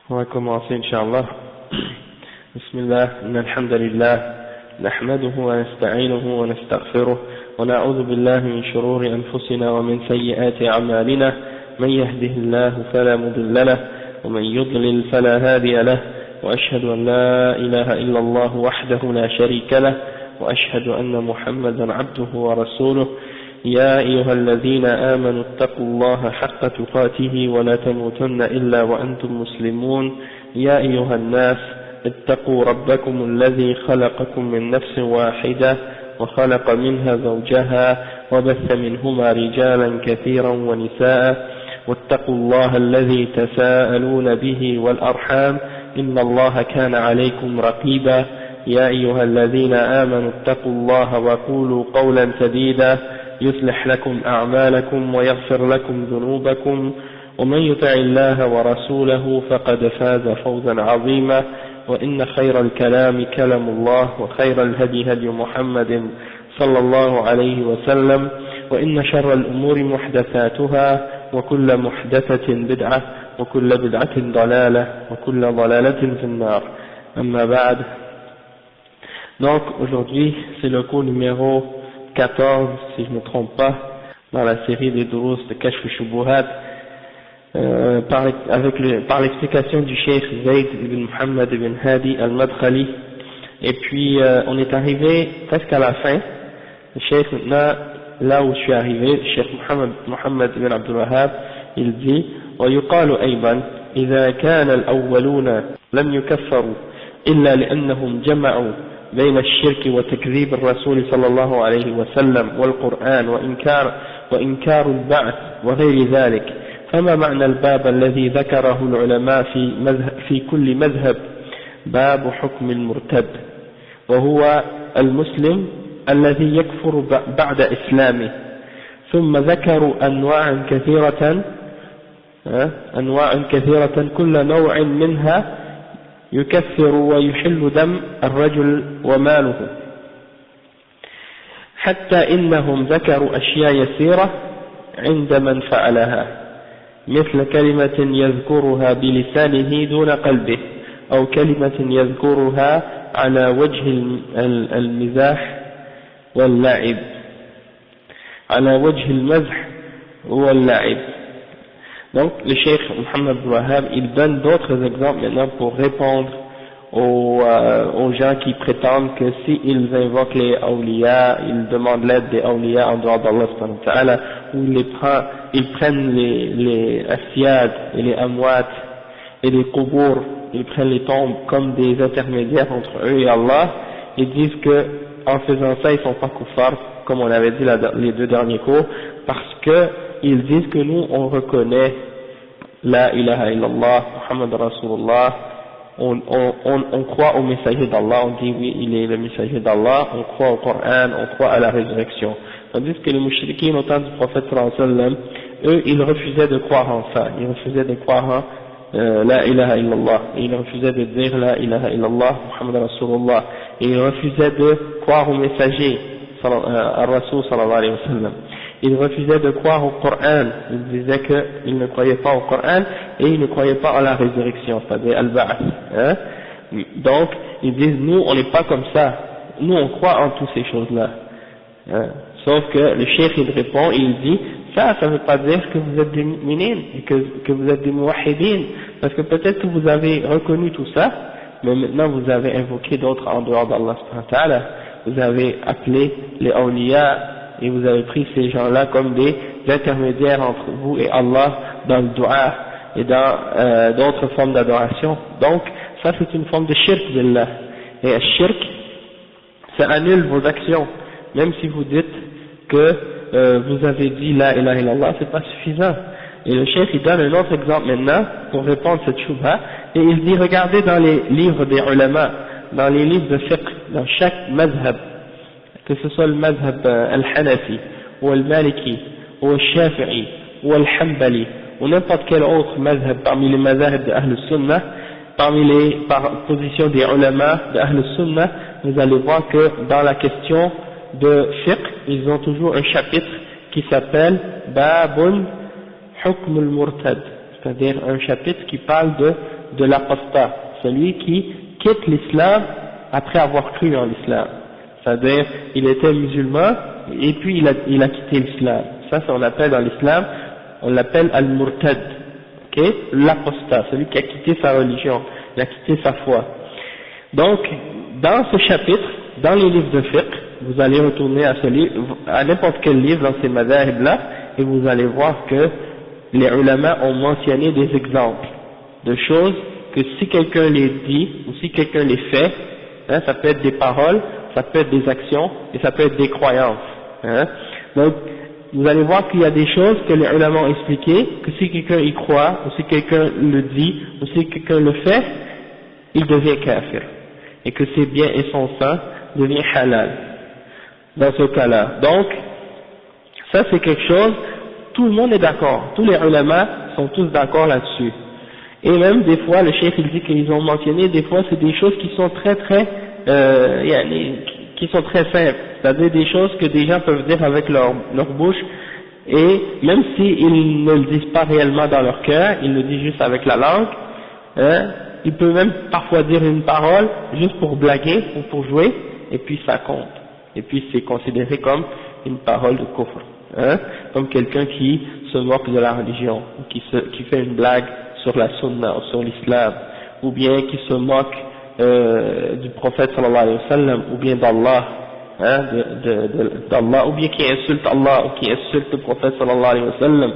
On va commencer, Inch'Allah. Bismillah, alhamdulillah, nahmaduhu wa nasta'inuhu wa nastaghfiruh, wa na'udhu billahi min shururi anfusina wa min sayyiati a'malina, man yahdihillahu fala mudilla lahu, wa man yudlil fala hadiya lahu, wa ashhadu an la ilaha illa Allah wahdahu la sharika lahu, wa ashhadu anna Muhammadan abduhu wa rasuluh. يا أيها الذين آمنوا اتقوا الله حق تقاته ولا تموتن إلا وأنتم مسلمون يا أيها الناس اتقوا ربكم الذي خلقكم من نفس واحدة وخلق منها زوجها وبث منهما رجالا كثيرا ونساء واتقوا الله الذي تساءلون به والأرحام إن الله كان عليكم رقيبا يا أيها الذين آمنوا اتقوا الله وقولوا قولا سديدا يصلح لكم أعمالكم ويغفر لكم ذنوبكم ومن يطع الله ورسوله فقد فاز فوزا عظيما وإن خير الكلام كلام الله وخير الهدي هدي محمد صلى الله عليه وسلم وإن شر الأمور محدثاتها وكل محدثة بدعة وكل بدعة ضلالة وكل ضلالة في النار أما بعد. Donc aujourd'hui c'est le cours numéro 14, si je ne me trompe pas, dans la série des Durus de Kashf al-Shubuhat, par l'explication du Cheikh Zayd ibn Muhammad ibn Hadi al-Madkhali. Et puis on est arrivé presque à la fin. Le Cheikh maintenant, là où je suis arrivé, le Cheikh Muhammad ibn Abdul Wahhab, il dit ويقال أيضا إذا كان الأولون لم يكفروا إلا لأنهم جمعوا بين الشرك وتكذيب الرسول صلى الله عليه وسلم والقرآن وإنكار البعث وغير ذلك، فما معنى الباب الذي ذكره العلماء في كل مذهب؟ باب حكم المرتد، وهو المسلم الذي يكفر بعد إسلامه. ثم ذكروا أنواعا كثيرة كل نوع منها يكفر ويحل دم الرجل وماله، حتى إنهم ذكروا أشياء يسيرة عند من فعلها، مثل كلمة يذكرها بلسانه دون قلبه، أو كلمة يذكرها على وجه المزاح واللعب، على وجه المزح واللعب. Donc le Cheikh Muhammad Wahhab, il donne d'autres exemples maintenant pour répondre aux gens qui prétendent que s'ils invoquent les awliya, ils demandent l'aide des awliya en dehors d'Allah subhanahu wa ta'ala, ou ils prennent les asiyad et les amwat et les qubur, ils prennent les tombes comme des intermédiaires entre eux et Allah, ils disent que en faisant ça ils sont pas kuffar, comme on avait dit les deux derniers cours, parce que ils disent que nous on reconnaît la ilaha illallah, Muhammad Rasulullah, on croit au messager d'Allah, on dit oui il est le messager d'Allah, on croit au Coran, on croit à la résurrection. Tandis que les mouchriquins au temps du prophète sallallahu alayhi wa sallam, eux ils refusaient de croire en ça, ils refusaient de croire en la ilaha illallah, et ils refusaient de dire la ilaha illallah, Muhammad Rasulullah, et ils refusaient de croire au messager al-Rasul sallallahu alayhi wa sallam. Ils refusaient de croire au Coran, ils disaient qu'ils ne croyaient pas au Coran et ils ne croyaient pas à la résurrection, c'est-à-dire al-Ba'ath. Hein? Donc, ils disent, nous on n'est pas comme ça, nous on croit en toutes ces choses-là. Hein? Sauf que le cheikh il répond, il dit, ça ne veut pas dire que vous êtes des mu'minin et que vous êtes des muwahhidin, parce que peut-être que vous avez reconnu tout ça, mais maintenant vous avez invoqué d'autres en dehors d'Allah subhanahu wa ta'ala, vous avez appelé les awliya, et vous avez pris ces gens-là comme des intermédiaires entre vous et Allah dans le dua et dans d'autres formes d'adoration. Donc ça c'est une forme de shirk billah, et le shirk ça annule vos actions, même si vous dites que vous avez dit la ilaha illallah, c'est pas suffisant. Et le cheikh il donne un autre exemple maintenant pour répondre à cette shubha, et il dit regardez dans les livres des ulama, dans les livres de fiqh, dans chaque madhab, que ce soit le madhab al-Hanafi, ou al-Maliki, ou al-Shafi'i, ou al-Hanbali, ou n'importe quel autre madhab parmi les madhab de Ahl-Sunnah, parmi les positions des ulama de Ahl-Sunnah, vous allez voir que dans la question de fiqh, ils ont toujours un chapitre qui s'appelle Babun Hukm al-Murtad, c'est-à-dire un chapitre qui parle de l'apostat, celui qui quitte l'islam après avoir cru en l'islam. C'est-à-dire, il était musulman, et puis il a quitté l'islam. Ça on l'appelle dans l'islam, on l'appelle al-murtad, okay? L'apostat, celui qui a quitté sa religion, il a quitté sa foi. Donc, dans ce chapitre, dans les livres de fiqh, vous allez retourner à ce livre, à n'importe quel livre dans ces madhahib-là, et vous allez voir que les ulama ont mentionné des exemples de choses que si quelqu'un les dit, ou si quelqu'un les fait, hein, ça peut être des paroles, ça peut être des actions, et ça peut être des croyances. Hein. Donc, vous allez voir qu'il y a des choses que les ulama ont expliquées, que si quelqu'un y croit, ou si quelqu'un le dit, ou si quelqu'un le fait, il devient kafir. Et que ses biens et son sang deviennent halal. Dans ce cas-là. Donc, ça c'est quelque chose, tout le monde est d'accord. Tous les ulama sont tous d'accord là-dessus. Et même des fois, le cheikh il dit qu'ils ont mentionné, des fois c'est des choses qui sont très qui sont très simples. C'est-à-dire des choses que des gens peuvent dire avec leur bouche, et même s'ils ne le disent pas réellement dans leur cœur, ils le disent juste avec la langue, hein, ils peuvent même parfois dire une parole juste pour blaguer ou pour jouer, et puis ça compte. Et puis c'est considéré comme une parole de kufr, hein, comme quelqu'un qui se moque de la religion, ou qui fait une blague sur la sunna ou sur l'islam, ou bien qui se moque du prophète sallallahu alayhi wa sallam, ou bien d'Allah, hein, d'Allah, ou bien qui insulte Allah, ou qui insulte le prophète sallallahu alayhi wa sallam.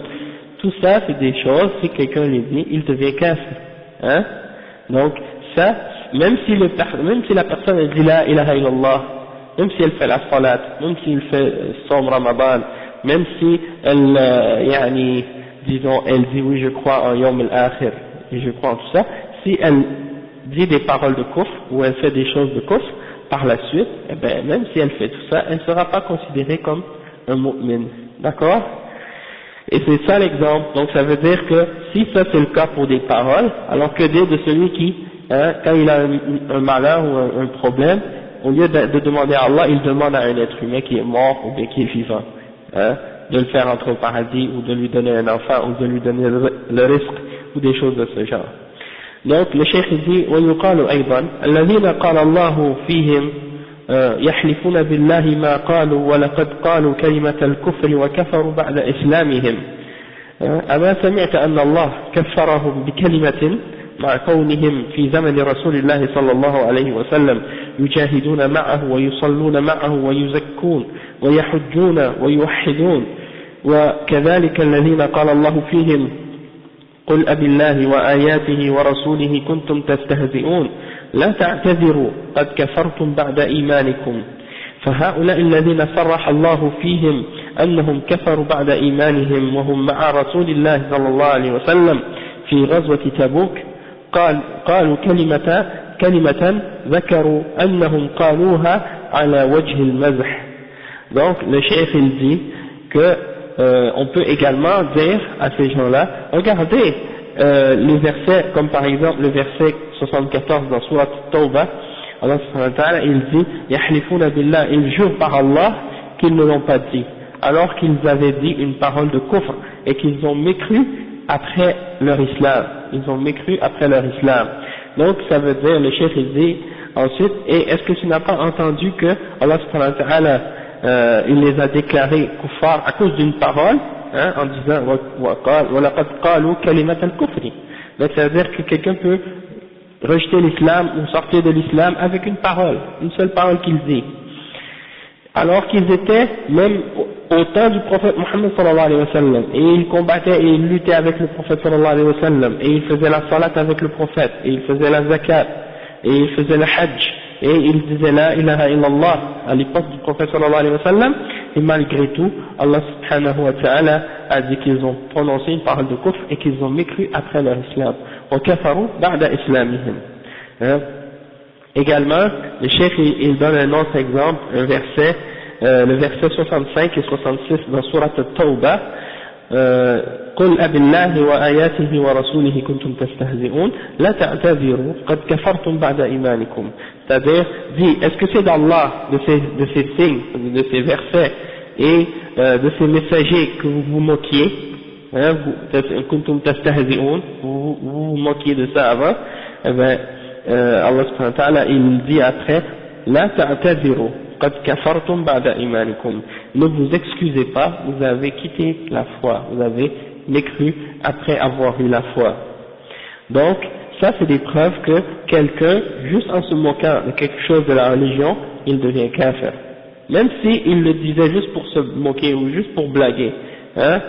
Tout ça c'est des choses, si quelqu'un les dit, il devient kafir, hein. Donc ça, même si la personne elle dit la ilaha illallah, même si elle fait la salat, même si elle fait son ramadan, même si elle, disons, elle dit oui je crois en yawm al-akhir, et je crois en tout ça, si elle dit des paroles de kufr, ou elle fait des choses de kufr, par la suite, eh ben, même si elle fait tout ça, elle ne sera pas considérée comme un mu'min, d'accord? Et c'est ça l'exemple, donc ça veut dire que si ça c'est le cas pour des paroles, alors que dire de celui qui, hein, quand il a un malheur ou un problème, au lieu de demander à Allah, il demande à un être humain qui est mort ou bien qui est vivant, hein, de le faire entrer au paradis, ou de lui donner un enfant, ou de lui donner le risque, ou des choses de ce genre. Donc le cheikh dit ويقال أيضا الذين قال الله فيهم يحلفون بالله ما قالوا ولقد قالوا كلمة الكفر وكفروا بعد إسلامهم أما سمعت أن الله كفرهم بكلمة مع كونهم في زمن رسول الله صلى الله عليه وسلم يجاهدون معه ويصلون معه ويزكون ويحجون ويوحدون وكذلك الذين قال الله فيهم قل أب الله وآياته ورسوله كنتم تستهزئون لا تعتذروا قد كفرتم بعد إيمانكم فهؤلاء الذين صرح الله فيهم أنهم كفروا بعد إيمانهم وهم مع رسول الله صلى الله عليه وسلم في غزوة تبوك قالوا كلمة ذكروا أنهم قالوها على وجه المزح. Donc le cheikh il dit que on peut également dire à ces gens-là, regardez les versets, comme par exemple le verset 74 dans Surat Tawbah, Allah subhanahu wa ta'ala, il dit yahlifuna billah, ils jurent par Allah qu'ils ne l'ont pas dit, alors qu'ils avaient dit une parole de kufr et qu'ils ont mécru après leur islam, ils ont mécru après leur islam. Donc ça veut dire, le cheikh il dit ensuite, et est-ce que tu n'as pas entendu que Allah subhanahu wa ta'ala il les a déclarés kuffar à cause d'une parole, hein, en disant وَلَقَدْ قَالُوا كَلِمَةَ الْكُفْرِ. Donc ça veut dire que quelqu'un peut rejeter l'islam ou sortir de l'islam avec une parole, une seule parole qu'il dit, alors qu'ils étaient même au temps du prophète Muhammad sallallahu alayhi wa sallam, et ils combattaient et ils luttaient avec le prophète sallallahu alayhi wa sallam, et ils faisaient la salat avec le prophète, et ils faisaient la zakat, et ils faisaient le hajj, et ils disaient la ilaha illallah à l'époque du prophète sallallahu alayhi wa sallam, et malgré tout, Allah subhanahu wa ta'ala a dit qu'ils ont prononcé une parole de kufr et qu'ils ont mécru après leur islam. Wa kafaru ba'da islamihim. Également, le cheikh il donne un autre exemple, un verset, le verset 65 et 66 dans Surat At-Tawbah, قل أب الله وآياته ورسوله كنتم تستهزئون لا تعتذروا قد كفرتم بعد إيمانكم. C'est-à-dire, dit, est-ce que c'est d'Allah, de ces signes, de ces versets et de ces messagers que vous vous moquiez, hein, kuntum tastahzi'un, vous vous moquiez de ça avant, eh ben, Allah subhanahu wa ta'ala, il dit après, la ta'tadiru, qad kafartum ba'da imanikum. Ne vous excusez pas, vous avez quitté la foi, vous avez mécru après avoir eu la foi. Donc, ça c'est des preuves que quelqu'un, juste en se moquant de quelque chose de la religion, il devient kafir. Même s'il le disait juste pour se moquer ou juste pour blaguer, hein,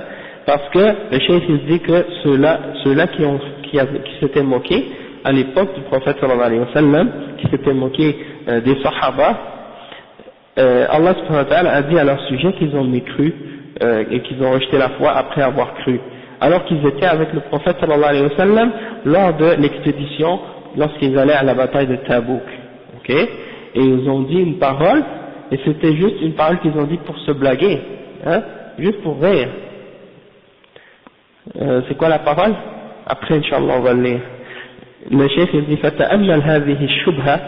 parce que le cheikh il dit que ceux-là qui s'étaient moqués à l'époque du prophète sallallahu alayhi wa sallam, qui s'étaient moqués des sahaba, Allah subhanahu wa ta'ala a dit à leur sujet qu'ils ont mécru et qu'ils ont rejeté la foi après avoir cru, alors qu'ils étaient avec le prophète sallallahu alayhi wa sallam lors de l'expédition, lorsqu'ils allaient à la bataille de Tabouk, ok, et ils ont dit une parole, et c'était juste une parole qu'ils ont dit pour se blaguer, hein, juste pour rire. C'est quoi la parole? Après, Inch'Allah, on va le lire. Le chef dit فتأمل هذه الشبهة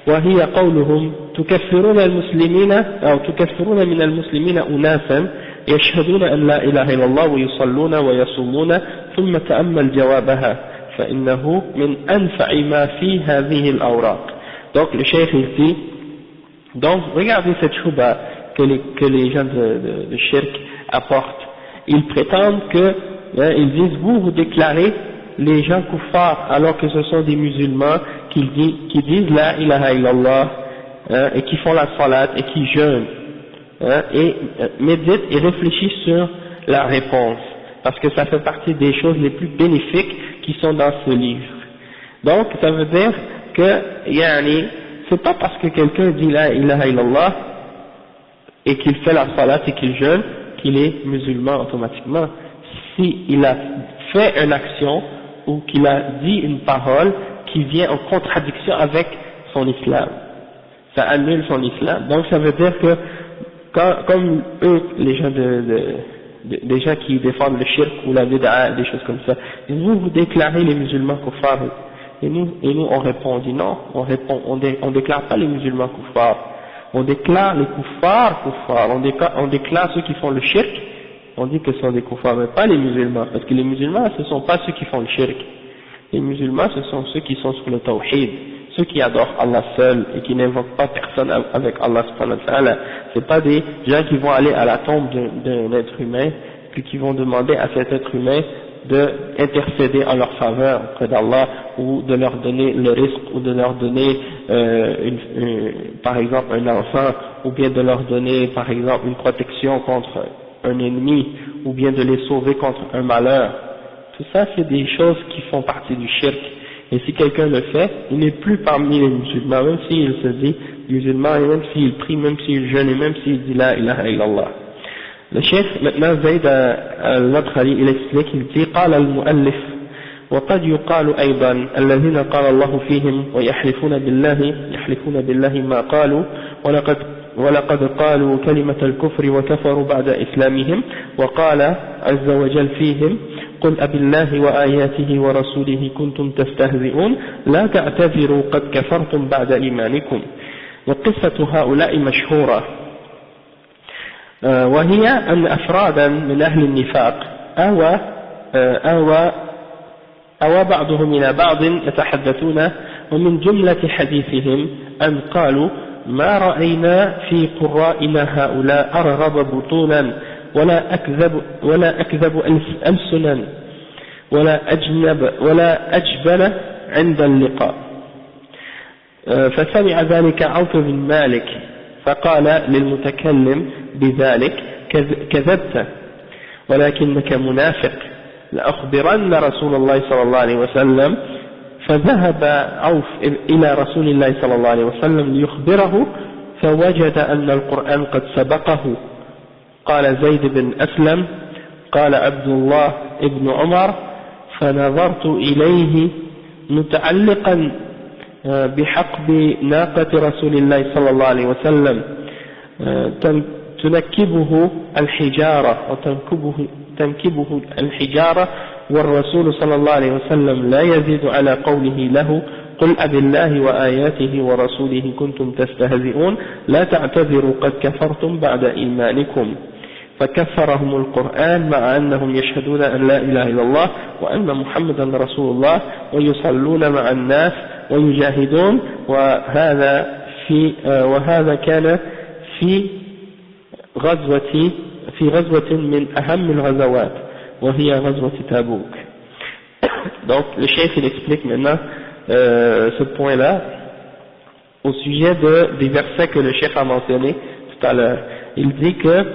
وهي قولهم تكفرون المسلمين أو تكفرون من المسلمين أناسا يشهدون أن لا إله إلا الله ويصلون ويصومون ثم تأمل جوابها فإنه من أنفع ما في هذه الأوراق. Donc le chef dit, donc regardez cette shubha que les gens de shirk apportent. Ils prétendent que, ils disent vous déclarez les gens kuffars alors que ce sont des musulmans qui disent la ilaha illallah, et qui font la salat et qui jeûnent, et méditent et réfléchissent sur la réponse, parce que ça fait partie des choses les plus bénéfiques qui sont dans ce livre. Donc ça veut dire que c'est pas parce que quelqu'un dit la ilaha illallah et qu'il fait la salat et qu'il jeûne qu'il est musulman automatiquement. S'il a fait une action ou qu'il a dit une parole qui vient en contradiction avec son islam, ça annule son islam. Donc ça veut dire que comme eux, les gens des gens qui défendent le shirk ou la bid'a, des choses comme ça, vous déclarez les musulmans kuffars, et nous on répond, on dit non, on déclare pas les musulmans kuffars, on déclare les kuffars, on déclare ceux qui font le shirk, on dit que ce sont des kuffars, mais pas les musulmans, parce que les musulmans ce ne sont pas ceux qui font le shirk, les musulmans ce sont ceux qui sont sur le tawhid, ceux qui adorent Allah seul et qui n'invoquent pas personne avec Allah subhanahu wa ta'ala. C'est pas des gens qui vont aller à la tombe d'un être humain puis qui vont demander à cet être humain d'intercéder en leur faveur auprès d'Allah, ou de leur donner le risque, ou de leur donner par exemple un enfant, ou bien de leur donner par exemple une protection contre un ennemi, ou bien de les sauver contre un malheur. Tout ça c'est des choses qui font partie du shirk. Et si quelqu'un le fait, il n'est plus parmi les musulmans, même s'il se dit musulman, et même s'il prie, même s'il jeûne, et même s'il dit la ilaha illallah. Le chef, maintenant, Zayd al-Madkhali, il explique, il dit, قال المؤلف وقد يقال أيضا الذين قال الله فيهم ويحلفون بالله ما قالوا ولقد قالوا كلمة الكفر وكفروا بعد إسلامهم وقال عز وجل فيهم قل أبالله وآياته ورسوله كنتم تستهزئون لا تعتذروا قد كفرتم بعد إيمانكم. وقصة هؤلاء مشهورة، وهي أن أفرادا من أهل النفاق أوى بعضهم إلى بعض يتحدثون، ومن جملة حديثهم أن قالوا ما رأينا في قرائنا هؤلاء أرغب بطونا ولا أكذب ألسنا ولا أجبن عند اللقاء. فسمع ذلك عوف بن مالك فقال للمتكلم بذلك كذبت ولكنك منافق لأخبرن رسول الله صلى الله عليه وسلم. فذهب عوف إلى رسول الله صلى الله عليه وسلم ليخبره فوجد أن القرآن قد سبقه. قال زيد بن أسلم قال عبد الله ابن عمر فنظرت إليه متعلقا بحقب ناقة رسول الله صلى الله عليه وسلم تنكبه الحجارة والرسول صلى الله عليه وسلم لا يزيد على قوله له قل أبالله وآياته ورسوله كنتم تستهزئون لا تعتذروا قد كفرتم بعد إيمانكم. فكفرهم القرآن مع أنهم يشهدون أن لا إله إلا الله وأن محمدا رسول الله ويصلون مع الناس ويجاهدون وهذا كان في غزوة من أهم الغزوات وهي غزوة تبوك. Donc le cheikh il explique maintenant ce point-là au sujet des versets que le cheikh a mentionné tout à l'heure. Il dit que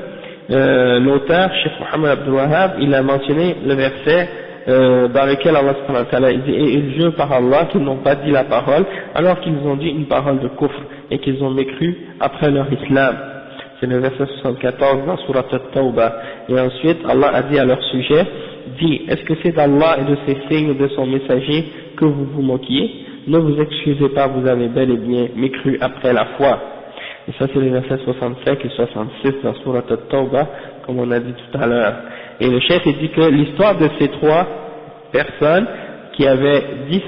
l'auteur, Cheikh Mohammed Abdul Wahhab, il a mentionné le verset dans lequel Allah subhanahu wa ta'ala dit, et ils jurent par Allah qu'ils n'ont pas dit la parole alors qu'ils ont dit une parole de kufr et qu'ils ont mécru après leur islam. C'est le verset 74 dans Surat At-Tawbah. Et ensuite Allah a dit à leur sujet, dit, est-ce que c'est d'Allah et de ses signes et de son messager que vous vous moquiez? Ne vous excusez pas, vous avez bel et bien mécru après la foi. Et ça c'est les versets 65 et 66 dans Surat At-Tawbah, comme on a dit tout à l'heure. Et le chef dit que l'histoire de ces trois personnes qui avaient dit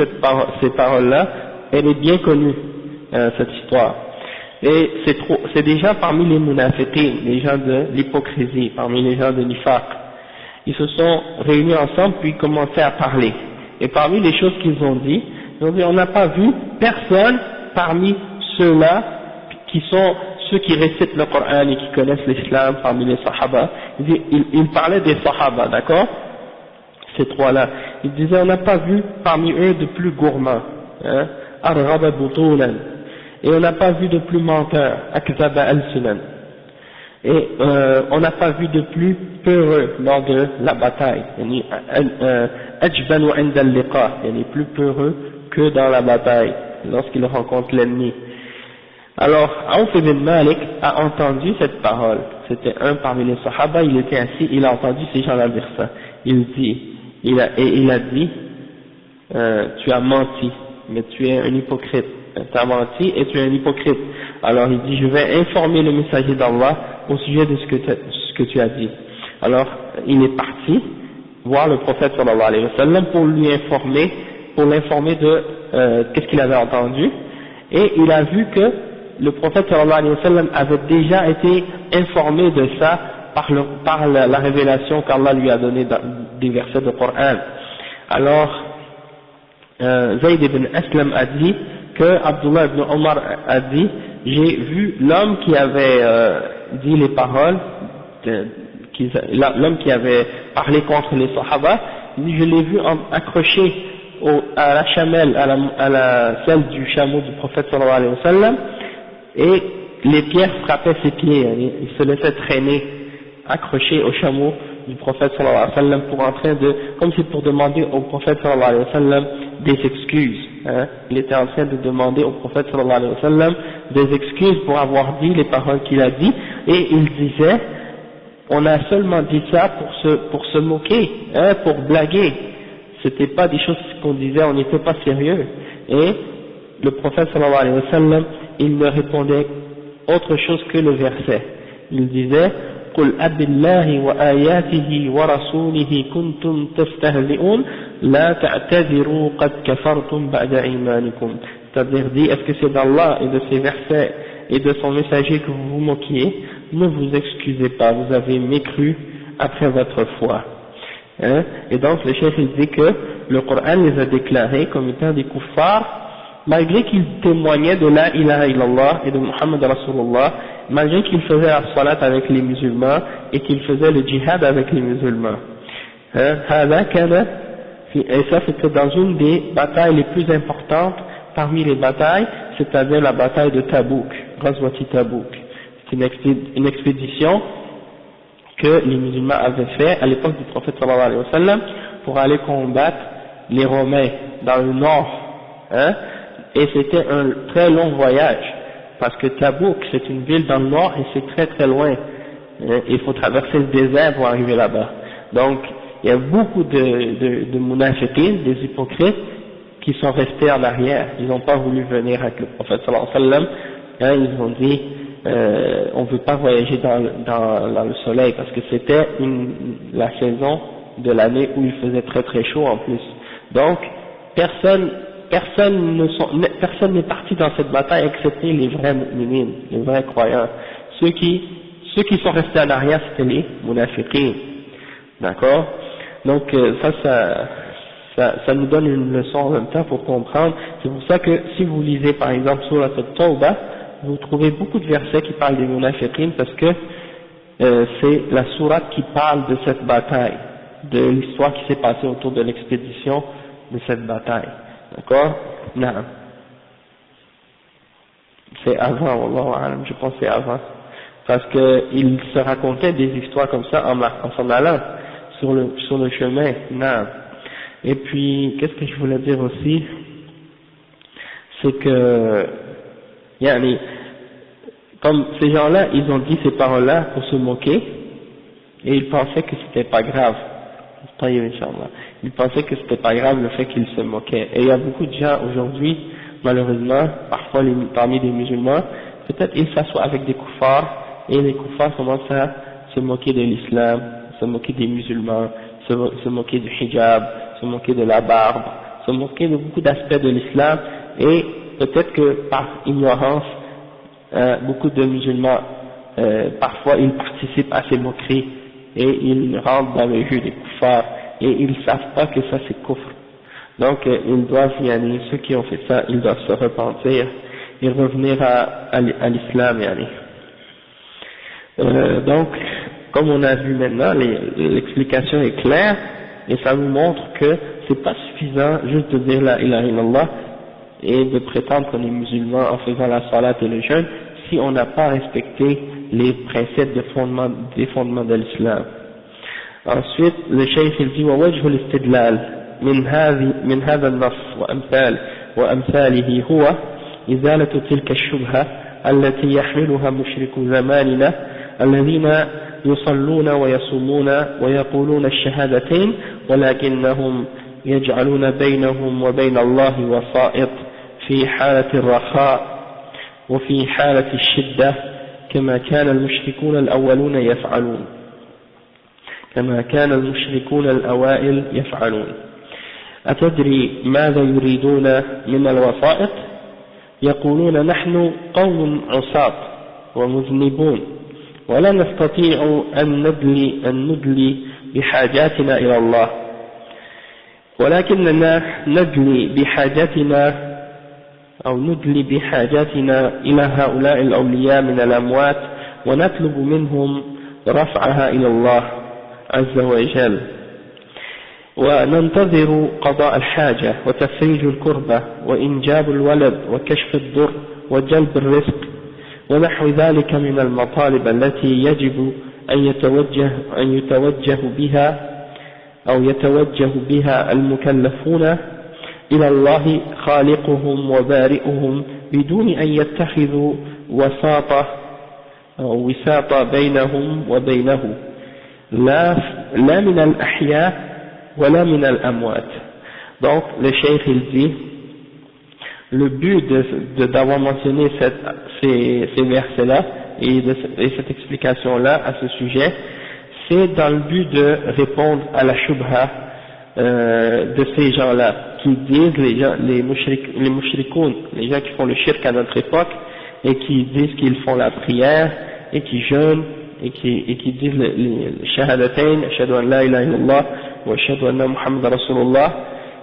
ces paroles-là, elle est bien connue, cette histoire. Et c'est déjà parmi les munafiqin, les gens de l'hypocrisie, parmi les gens de nifaq. Ils se sont réunis ensemble puis commencé à parler. Et parmi les choses qu'ils ont dit, ils ont dit, on n'a pas vu personne parmi ceux-là qui sont ceux qui récitent le Coran et qui connaissent l'islam parmi les sahaba. Ils parlaient des sahaba, d'accord? Ces trois-là. Ils disaient, on n'a pas vu parmi eux de plus gourmands, hein? Arghaba butulan. Et on n'a pas vu de plus menteur, akzaba al-sunan. Et on n'a pas vu de plus peureux lors de la bataille. Ajbanu inda al-liqa, plus peureux que dans la bataille, lorsqu'il rencontre l'ennemi. Alors, Awf ibn Malik a entendu cette parole. C'était un parmi les sahaba, il était assis, il a entendu ces gens-là dire ça. Il a dit, tu as menti, mais tu es un hypocrite. Tu as menti et tu es un hypocrite. Alors il dit, je vais informer le messager d'Allah au sujet de ce que tu as dit. Alors il est parti voir le prophète sallallahu alayhi wa sallam pour l'informer de qu'est-ce qu'il avait entendu. Et il a vu que le prophète sallallahu alayhi wa sallam avait déjà été informé de ça par la révélation qu'Allah lui a donnée dans des versets du Coran. Alors Zayd ibn Aslam a dit que Abdullah ibn Omar a dit, j'ai vu l'homme qui avait dit les paroles, l'homme qui avait parlé contre les Sahaba, je l'ai vu accroché à la chamelle, celle du chameau du prophète sallallahu alayhi wa sallam, et les pierres frappaient ses pieds, il se laissait traîner, accroché au chameau du prophète sallallahu alayhi wa sallam comme si pour demander au prophète sallallahu alayhi wa sallam des excuses. Il était en train de demander au prophète sallallahu alayhi wa sallam des excuses pour avoir dit les paroles qu'il a dit, et il disait, on a seulement dit ça pour se moquer, pour blaguer. C'était pas des choses qu'on disait, on n'était pas sérieux. Et le prophète sallallahu alayhi wa sallam, il ne répondait autre chose que le verset. Il disait, قل أب الله وآياته ورسوله كنتم تستهزئون لا تعتذروا قد كفرتم بعد إيمانكم. C'est-à-dire, dit, est-ce que c'est d'Allah et de ses versets et de son messager que vous vous moquiez? Ne vous excusez pas, vous avez mécru après votre foi. Et donc le chef il dit que le Coran les a déclarés comme étant des kuffars, malgré qu'ils témoignaient de la ilaha illallah et de Muhammad Rasulullah, malgré qu'ils faisaient la salat avec les musulmans et qu'ils faisaient le djihad avec les musulmans. Et ça c'était dans une des batailles les plus importantes parmi les batailles, c'est-à-dire la bataille de Tabouk, Ghazwati Tabouk. C'est une expédition que les musulmans avaient fait à l'époque du prophète sallallahu alayhi wa sallam pour aller combattre les Romains dans le nord. Et c'était un très long voyage, parce que Tabouk c'est une ville dans le nord et c'est très très loin. Il faut traverser le désert pour arriver là-bas. Donc il y a beaucoup de munafiqin, des hypocrites, qui sont restés en arrière. Ils n'ont pas voulu venir avec le prophète sallallahu alayhi wa sallam. Ils ont dit, on ne veut pas voyager dans le soleil, parce que c'était la saison de l'année où il faisait très très chaud en plus. Donc personne n'est parti dans cette bataille excepté les vrais mu'minines, les vrais croyants, ceux qui ceux qui sont restés en arrière, c'était les munafiqin. D'accord? Donc ça nous donne une leçon en même temps pour comprendre. C'est pour ça que si vous lisez par exemple sur la Tawbah, vous trouvez beaucoup de versets qui parlent des munafiqin parce que c'est la sourate qui parle de cette bataille, de l'histoire qui s'est passée autour de l'expédition de cette bataille. D'accord? Non. C'est avant, Wallahu a'lam, je pense que c'est avant. Parce qu'il se racontait des histoires comme ça en s'en allant sur le chemin. Non. Et puis, qu'est-ce que je voulais dire aussi? C'est que, comme ces gens-là, ils ont dit ces paroles-là pour se moquer, et ils pensaient que c'était pas grave. Ils pensaient que c'était pas grave le fait qu'ils se moquaient. Et il y a beaucoup de gens aujourd'hui, malheureusement, parfois parmi les musulmans, peut-être ils s'assoient avec des koufars, et les koufars commencent à se moquer de l'islam, se moquer des musulmans, se moquer du hijab, se moquer de la barbe, se moquer de beaucoup d'aspects de l'islam, et peut-être que par ignorance, beaucoup de musulmans, parfois ils participent à ces moqueries, et ils rentrent dans le jeu des koufars, et ils ne savent pas que ça c'est kufr. Donc ils doivent, ceux qui ont fait ça, ils doivent se repentir et revenir à l'islam. Donc, comme on a vu maintenant, l'explication est claire, et ça nous montre que c'est pas suffisant juste de dire la ilaha illallah et de prétendre qu'on est musulman en faisant la salat et le jeûne si on n'a pas respecté les principes des fondements de l'islam. Ensuite, le cheikh il dit ووجه الاستدلال من هذا النص وأمثاله هو إزالة تلك الشبهة التي يحملها مشركو زماننا الذين يصلون ويصومون ويقولون الشهادتين ولكنهم يجعلون بينهم وبين الله وسائط في حالة الرخاء وفي حالة الشدة كما كان المشركون الأوائل يفعلون. أتدري ماذا يريدون من الوسائط؟ يقولون نحن قوم عصاة ومذنبون ولا نستطيع أن ندلي بحاجاتنا إلى الله، ولكننا ندلي بحاجاتنا إلى هؤلاء الأولياء من الأموات ونطلب منهم رفعها إلى الله عز وجل، وننتظر قضاء الحاجة وتفريج الكربة وإنجاب الولد وكشف الضر وجلب الرزق ونحو ذلك من المطالب التي يجب أن يتوجه بها المكلفون إلى الله خالقهم وبارئهم بدون أن يتخذوا وساطة بينهم وبينه لا من الأحياء ولا من الأموات. Donc le cheikh il dit le but d'avoir mentionné ces versets-là et cette explication-là à ce sujet, c'est dans le but de répondre à la shubha de ces gens-là qui disent, les mushrikoun, les gens qui font le shirk à notre époque et qui disent qu'ils font la prière et qui jeûnent et qui disent les shahadatain, ashhadu an la ilaha illallah wa ashhadu anna Muhammad Rasulullah,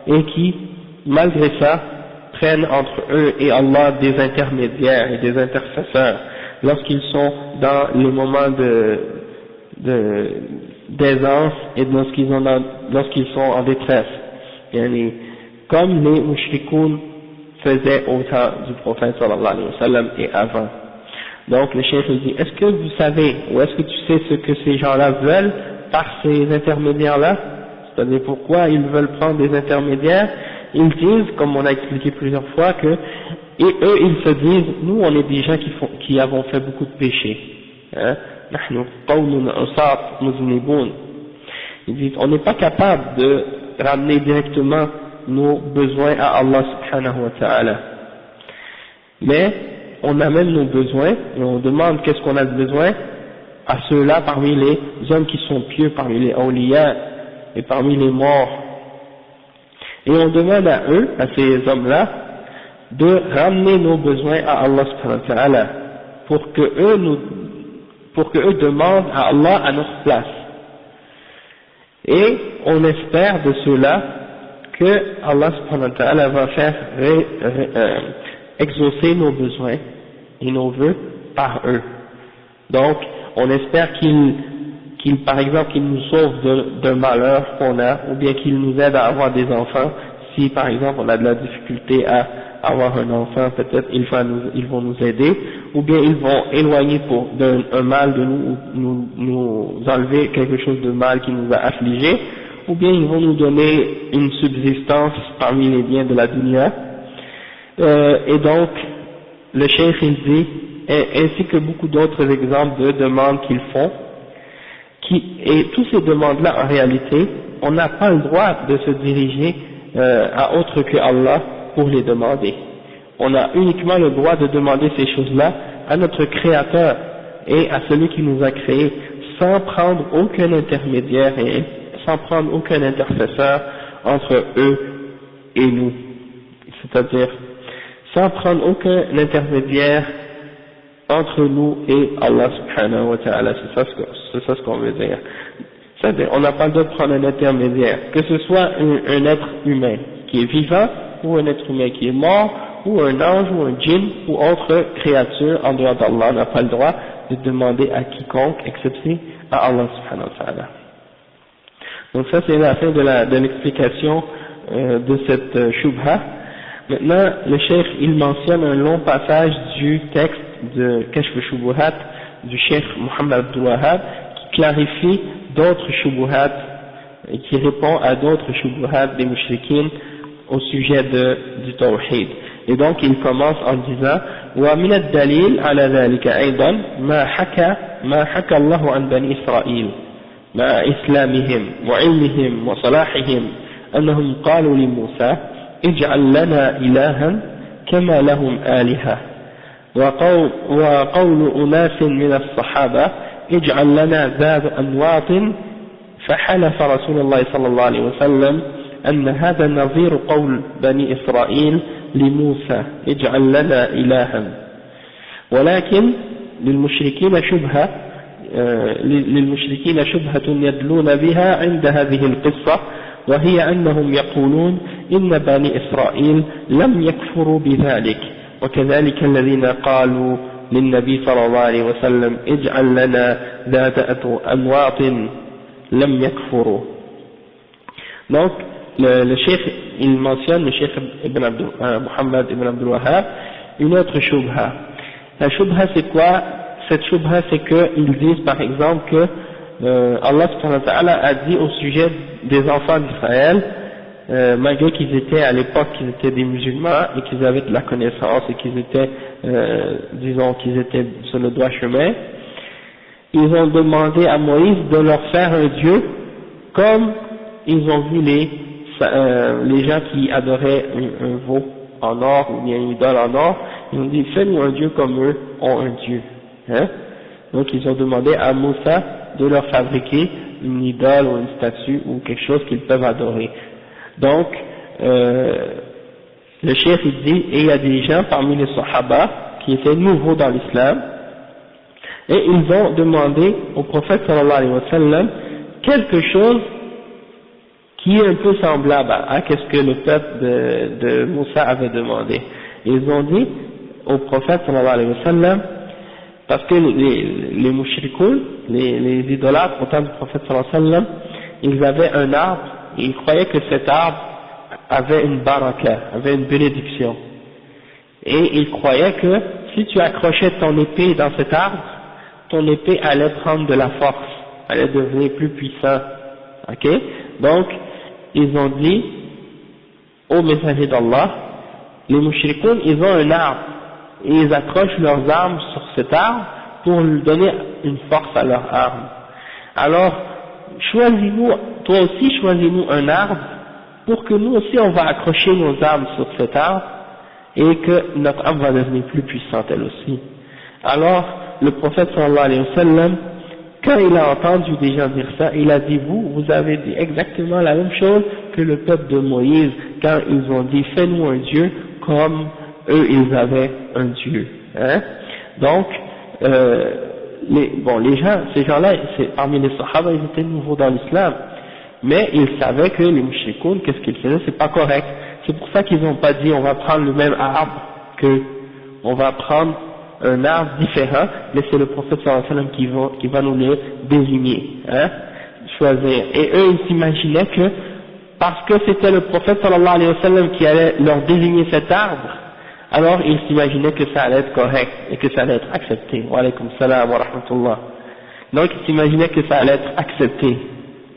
et qui malgré ça prennent entre eux et Allah des intermédiaires et des intercesseurs lorsqu'ils sont dans les moments d'aisance et lorsqu'ils sont en détresse, comme les mushrikoun faisaient au temps du prophète sallallahu alayhi wa sallam et avant. Donc le cheikh dit, est-ce que vous savez ou est-ce que tu sais ce que ces gens-là veulent par ces intermédiaires-là, c'est-à-dire pourquoi ils veulent prendre des intermédiaires? Ils disent, comme on a expliqué plusieurs fois, que et eux ils se disent, nous on est des gens qui avons fait beaucoup de péchés, ils disent on n'est pas capable de ramener directement nos besoins à Allah subhanahu wa ta'ala, mais on amène nos besoins et on demande qu'est-ce qu'on a de besoin à ceux-là parmi les hommes qui sont pieux, parmi les awliya et parmi les morts, et on demande à eux, à ces hommes-là, de ramener nos besoins à Allah subhanahu wa ta'ala pour pour qu'eux demandent à Allah à notre place. Et on espère de cela que Allah subhanahu wa ta'ala va faire exaucer nos besoins et nos vœux par eux. Donc, on espère par exemple, qu'il nous sauve d'un malheur qu'on a, ou bien qu'il nous aide à avoir des enfants. Si, par exemple, on a de la difficulté à avoir un enfant, peut-être ils vont nous aider, ou bien ils vont éloigner un mal de nous, ou nous enlever quelque chose de mal qui nous a affligés, ou bien ils vont nous donner une subsistance parmi les biens de la dunya. Et donc, le cheikh il dit, ainsi que beaucoup d'autres exemples de demandes qu'ils font, et toutes ces demandes-là, en réalité, on n'a pas le droit de se diriger à autre que Allah pour les demander. On a uniquement le droit de demander ces choses-là à notre Créateur et à celui qui nous a créés, sans prendre aucun intermédiaire et sans prendre aucun intercesseur entre eux et nous. C'est-à-dire, sans prendre aucun intermédiaire entre nous et Allah subhanahu wa ta'ala, c'est ça ce qu'on veut dire. C'est-à-dire, on n'a pas le droit de prendre un intermédiaire, que ce soit un être humain qui est vivant, ou un être humain qui est mort, ou un ange, ou un djinn, ou autre créature en dehors d'Allah. On n'a pas le droit de demander à quiconque, excepté à Allah subhanahu wa ta'ala. Donc ça c'est la fin de l'explication de cette shubha. Maintenant, le cheikh il mentionne un long passage du texte de Kashf al-Shubuhat du cheikh Muhammad Abdul Wahhab qui clarifie d'autres shubuhat et qui répond à d'autres shubuhat des mushrikines au sujet du tawhid. Et donc il commence en disant ومن الدليل على ذلك أيضا ما حكى الله عن بني إسرائيل مع إسلامهم وعلمهم وصلاحهم أنهم قالوا لموسى اجعل لنا إلها كما لهم آلهة وقول أناس من الصحابة اجعل لنا ذات أنواط فحلف رسول الله صلى الله عليه وسلم أن هذا نظير قول بني إسرائيل لموسى اجعل لنا إلها ولكن للمشركين شبهة يدلون بها عند هذه القصة وهي أنهم يقولون إن بني إسرائيل لم يكفروا بذلك وكذلك الذين قالوا للنبي صلى الله عليه وسلم اجعل لنا ذات أنواط لم يكفروا. Donc le cheikh il mentionne, le cheikh Muhammad ibn Abdul Wahhab, une autre shubha. La shubha c'est quoi? Cette shubha c'est qu'ils disent par exemple que Allah subhanahu wa ta'ala a dit au sujet des enfants d'Israël, malgré qu'ils étaient à l'époque, qu'ils étaient des musulmans et qu'ils avaient de la connaissance et qu'ils étaient, disons qu'ils étaient sur le droit chemin, ils ont demandé à Moïse de leur faire un dieu comme ils ont vu les gens qui adoraient un veau en or ou bien une idole en or. Ils ont dit fais-nous un dieu comme eux ont un dieu. Hein? Donc ils ont demandé à Moussa de leur fabriquer une idole ou une statue ou quelque chose qu'ils peuvent adorer. Donc le cheikh il dit, et il y a des gens parmi les Sahaba qui étaient nouveaux dans l'islam et ils ont demandé au prophète sallallahu alayhi wa sallam quelque chose qui est un peu semblable à ce que le peuple de Moussa avait demandé. Ils ont dit au prophète sallallahu alayhi wa sallam, parce que les mushrikoun, les idolâtres au temps du prophète sallallahu alayhi wa sallam, ils avaient un arbre et ils croyaient que cet arbre avait une baraka, avait une bénédiction. Et ils croyaient que si tu accrochais ton épée dans cet arbre, ton épée allait prendre de la force, allait devenir plus puissant. Ok? Donc, ils ont dit au messager d'Allah, les mushrikoun, ils ont un arbre et ils accrochent leurs armes sur cet arbre pour lui donner une force à leur arme. Alors, choisis-nous, toi aussi choisis-nous un arbre pour que nous aussi on va accrocher nos armes sur cet arbre et que notre arme va devenir plus puissante elle aussi. Alors, le prophète sallallahu alayhi wa sallam, quand il a entendu des gens dire ça, il a dit vous avez dit exactement la même chose que le peuple de Moïse quand ils ont dit fais-nous un Dieu comme eux ils avaient un Dieu. Hein? Donc, les gens, ces gens-là, parmi les Sahaba, ils étaient nouveaux dans l'islam, mais ils savaient que les mushrikoun, qu'est-ce qu'ils faisaient, c'est pas correct. C'est pour ça qu'ils n'ont pas dit on va prendre le même arbre que, on va prendre un arbre différent, mais c'est le prophète sallallahu alayhi wa sallam qui va nous les désigner, hein, choisir. Et eux, ils s'imaginaient que, parce que c'était le prophète sallallahu alayhi wa sallam qui allait leur désigner cet arbre, alors ils s'imaginaient que ça allait être correct et que ça allait être accepté. Wa alaykum salam wa rahmatullah. Donc ils s'imaginaient que ça allait être accepté.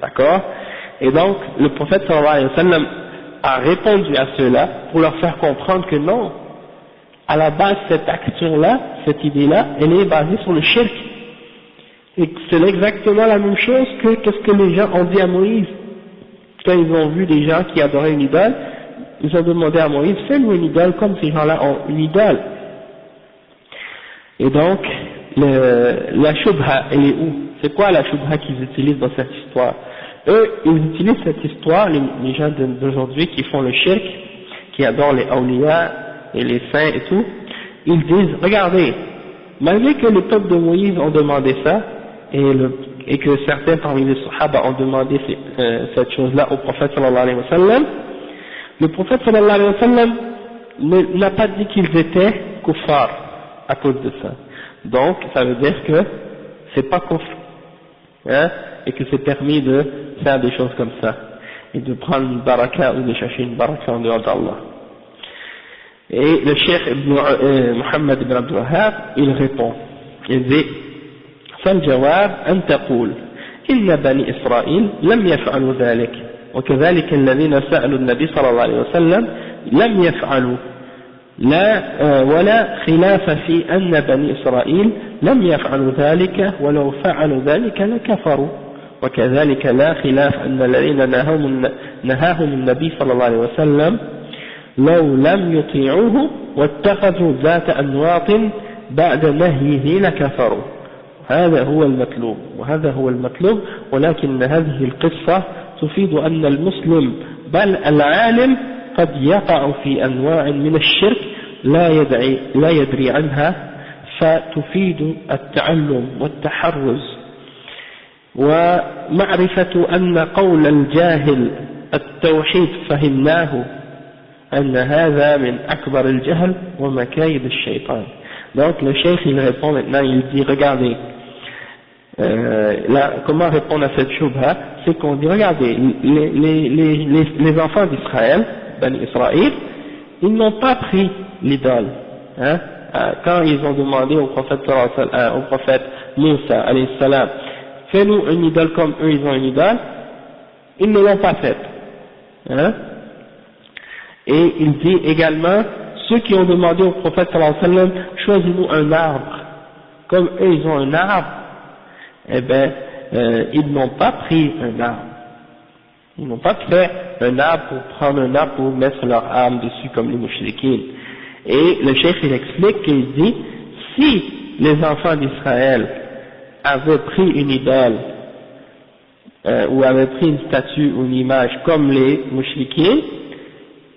D'accord? Et donc le prophète sallallahu alayhi wa sallam a répondu à ceux-là pour leur faire comprendre que non, à la base cette action-là, cette idée-là, elle est basée sur le shirk. Et c'est exactement la même chose que qu'est-ce que les gens ont dit à Moïse. Quand ils ont vu des gens qui adoraient une idole, ils ont demandé à Moïse, fais-nous une idole comme ces gens-là ont une idole. Et donc, la shubha, elle est où? C'est quoi la shubha qu'ils utilisent dans cette histoire? Eux, ils utilisent cette histoire, les gens d'aujourd'hui qui font le shirk, qui adorent les awliya et les saints et tout, ils disent, regardez, malgré que les peuples de Moïse ont demandé ça, et que certains parmi les Sahaba ont demandé cette chose-là au prophète sallallahu alayhi wa sallam, le prophète sallallahu alayhi wa sallam n'a pas dit qu'ils étaient kuffar à cause de ça. Donc, ça veut dire que c'est pas kufr, hein, et que c'est permis de faire des choses comme ça, et de prendre une baraka ou de chercher une baraka en dehors d'Allah. Et le cheikh Muhammad ibn Abdul Wahhab, il répond, il dit, فالجواب أن تقول إن بني إسرائيل لم يفعلوا ذلك وكذلك الذين سألوا النبي صلى الله عليه وسلم لم يفعلوا لا ولا خلاف في أن بني إسرائيل لم يفعلوا ذلك ولو فعلوا ذلك لكفروا وكذلك لا خلاف أن الذين نهاهم النبي صلى الله عليه وسلم لو لم يطيعوه واتخذوا ذات أنواط بعد نهيه لكفروا. هذا هو المطلوب وهذا هو المطلوب ولكن هذه القصة تفيد أن المسلم بل العالم قد يقع في أنواع من الشرك لا يدري عنها فتفيد التعلم والتحرز ومعرفة أن قول الجاهل التوحيد فهمناه أن هذا من أكبر الجهل ومكايد الشيطان. Donc le cheikh il répond maintenant, il dit regardez, comment répondre à cette shubha, c'est qu'on dit regardez, les enfants d'Israël, Ben Israël, ils n'ont pas pris l'idole, hein, quand ils ont demandé au prophète Moussa alayhi salam, fais-nous une idole comme eux ils ont une idole, ils ne l'ont pas faite, hein. Et il dit également, ceux qui ont demandé au prophète sallallahu alayhi wa sallam, choisis-nous un arbre, comme eux ils ont un arbre, eh bien, ils n'ont pas pris un arbre. Ils n'ont pas fait un arbre pour prendre un arbre pour mettre leur âme dessus comme les mouchriquines. Et le cheikh il explique qu'il dit, si les enfants d'Israël avaient pris une idole, ou avaient pris une statue ou une image comme les mouchriquines,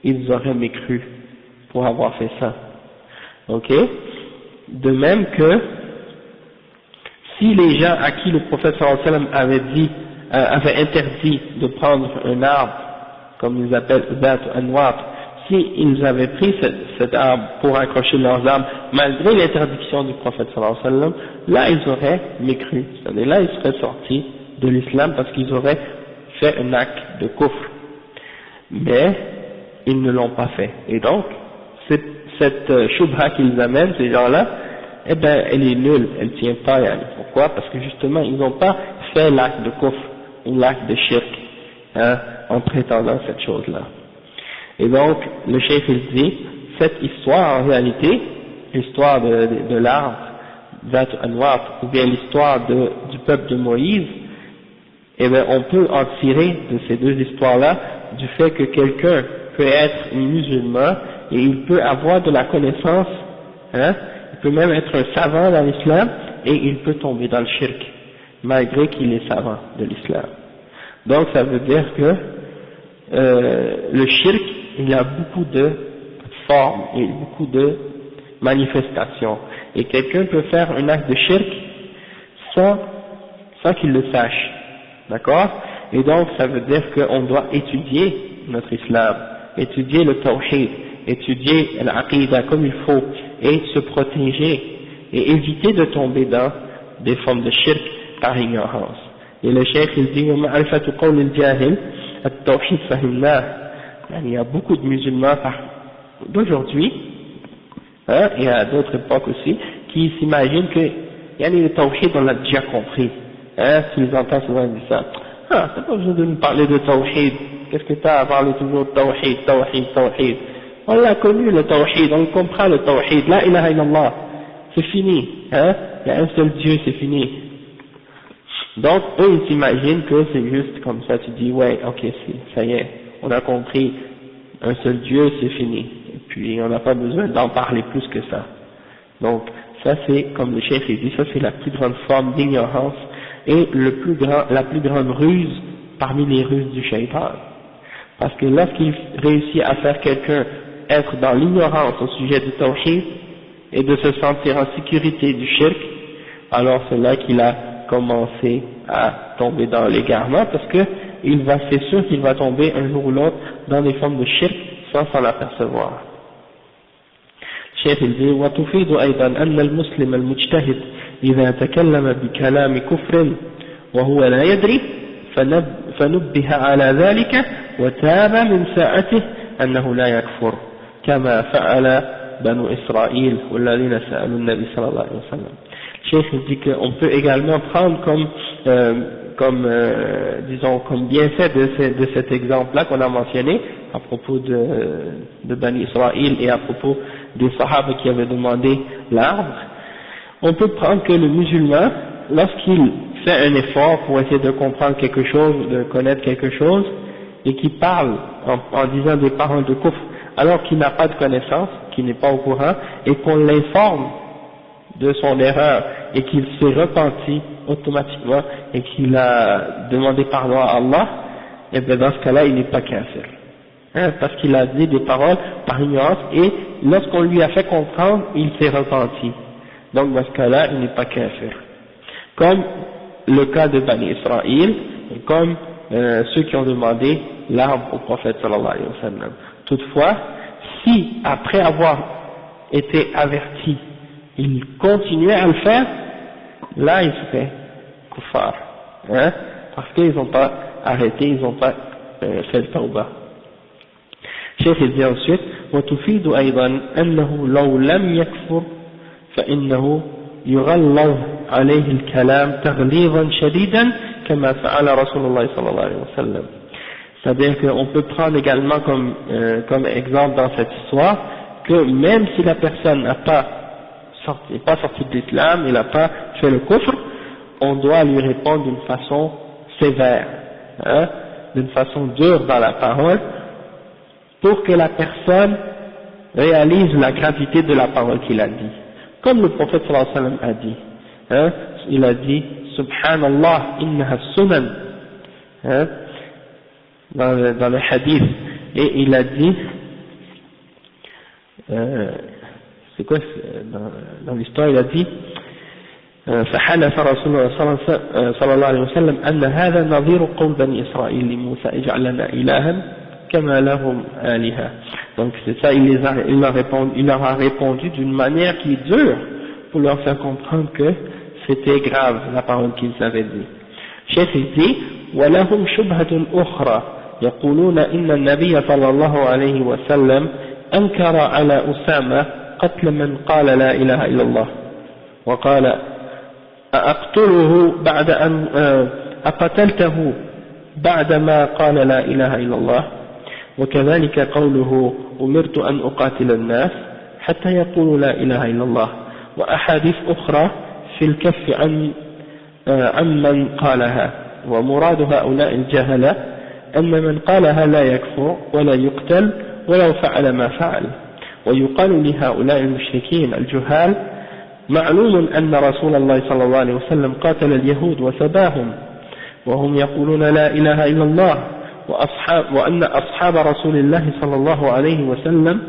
ils auraient mécru pour avoir fait ça. Ok? De même que si les gens à qui le prophète sallallahu alayhi wa sallam avait interdit de prendre un arbre, comme ils appellent Zat Anwat, si ils avaient pris cet arbre pour accrocher leurs armes, malgré l'interdiction du prophète sallallahu alayhi wa sallam, là ils auraient mécru. C'est-à-dire là ils seraient sortis de l'islam parce qu'ils auraient fait un acte de kufr. Mais ils ne l'ont pas fait. Et donc, cette shubha qu'ils amènent, ces gens-là, eh ben, elle est nulle, elle ne tient pas. Pourquoi? Parce que justement, ils n'ont pas fait l'acte de kufr, ou l'acte de shirk, hein, en prétendant cette chose-là. Et donc, le cheikh il dit, cette histoire, en réalité, l'histoire de l'arbre, Zat Anwar, ou bien l'histoire du peuple de Moïse, eh bien, on peut en tirer de ces deux histoires-là, du fait que quelqu'un peut être musulman et il peut avoir de la connaissance, hein, il peut même être un savant dans l'islam et il peut tomber dans le shirk, malgré qu'il est savant de l'islam. Donc ça veut dire que le shirk, il a beaucoup de formes et beaucoup de manifestations. Et quelqu'un peut faire un acte de shirk sans qu'il le sache, d'accord? Et donc ça veut dire qu'on doit étudier notre islam, étudier le tawhid, étudier l'aqidah comme il faut, et se protéger, et éviter de tomber dans des formes de shirk par ignorance. Et le cheikh il dit ma'rifatu qawl al-jahil at-tawhid fahimnah. Il y a beaucoup de musulmans d'aujourd'hui, hein, et à d'autres époques aussi, qui s'imaginent que le tawhid on l'a déjà compris, hein, s'ils entendent souvent dire ça, ah, t'as pas besoin de nous parler de tawhid, qu'est-ce que t'as à parler toujours de tawhid, tawhid, tawhid, on l'a connu le tawhid, on comprend le tawhid, la ilaha illallah, c'est fini, hein, il y a un seul Dieu, c'est fini. Donc eux ils s'imaginent que c'est juste comme ça, tu dis ouais, ok, ça y est, on a compris, un seul Dieu, c'est fini, et puis on n'a pas besoin d'en parler plus que ça. Donc ça c'est, comme le chef dit, ça c'est la plus grande forme d'ignorance et la plus grande ruse parmi les ruses du shaitan. Parce que lorsqu'il réussit à faire quelqu'un être dans l'ignorance au sujet du tawhid et de se sentir en sécurité du shirk, alors c'est là qu'il a commencé à tomber dans l'égarement, parce que c'est sûr qu'il va tomber un jour ou l'autre dans des formes de shirk sans s'en apercevoir. الشيخ يقول وتفيد أيضا أن المسلم المجتهد إذا تكلم بكلام كفر وهو لا يدري فنبه على ذلك وتاب من ساعته أنه لا يكفر كما فعل بنو إسرائيل والذين سألوا النبي صلى الله عليه وسلم. الشيخ dit qu'on peut également prendre comme bienfait de cet exemple-là qu'on a mentionné à propos de Bani Israël et à propos des Sahaba qui avaient demandé l'arbre. On peut prendre que le musulman, lorsqu'il fait un effort pour essayer de comprendre quelque chose, de connaître quelque chose, et qui parle en disant des paroles de kufr, alors qu'il n'a pas de connaissance, qu'il n'est pas au courant, et qu'on l'informe de son erreur, et qu'il s'est repenti automatiquement, et qu'il a demandé pardon à Allah, et bien dans ce cas-là, il n'est pas kafir. Parce qu'il a dit des paroles par ignorance, et lorsqu'on lui a fait comprendre, il s'est repenti. Donc dans ce cas-là, il n'est pas kafir. Comme le cas de Bani Israël, et comme ceux qui ont demandé l'arbre au prophète sallallahu alayhi wa sallam. Toutefois, si après avoir été averti, il continuait à le faire, là il serait kuffar, hein, parce qu'ils n'ont pas arrêté, ils n'ont pas fait le tawbah. الشيخ يقول ensuite وتفيد أيضا أنه لو لم يكفر فإنه يغلظ عليه الكلام تغليظا شديدا كما فعل رسول الله صلى الله عليه وسلم. C'est-à-dire qu'on peut prendre également comme exemple dans cette histoire que même si la personne n'est pas sortie de l'islam, il n'a pas fait le kufr, on doit lui répondre d'une façon sévère, hein, d'une façon dure dans la parole, pour que la personne réalise la gravité de la parole qu'il a dit. Comme le prophète sallallahu alayhi wa sallam a dit, hein, il a dit Subhanallah innaha sunan, hein, dans le hadith, et il a dit, c'est quoi dans l'histoire, il a dit فحلف رسول الله صلى الله عليه وسلم أن هذا نظير قول بني إسرائيل لموسى اجعل لنا إلها كما لهم آلهة. Donc c'est ça, il leur a répondu d'une manière qui est dure pour leur faire comprendre que c'était grave la parole qu'ils avaient dit. Cheikh dit ولهم شبهة أخرى يقولون إن النبي صلى الله عليه وسلم أنكر على أسامة قتل من قال لا إله إلا الله وقال أقتله بعد أن أقتلته بعدما قال لا إله إلا الله وكذلك قوله أمرت أن أقاتل الناس حتى يقولوا لا إله إلا الله وأحاديث أخرى في الكف عن من قالها. ومراد هؤلاء الجهلة أن من قالها لا يكفر ولا يقتل ولو فعل ما فعل. ويقال لهؤلاء المشركين الجهال معلوم أن رسول الله صلى الله عليه وسلم قاتل اليهود وسباهم وهم يقولون لا إله إلا الله وأن أصحاب رسول الله صلى الله عليه وسلم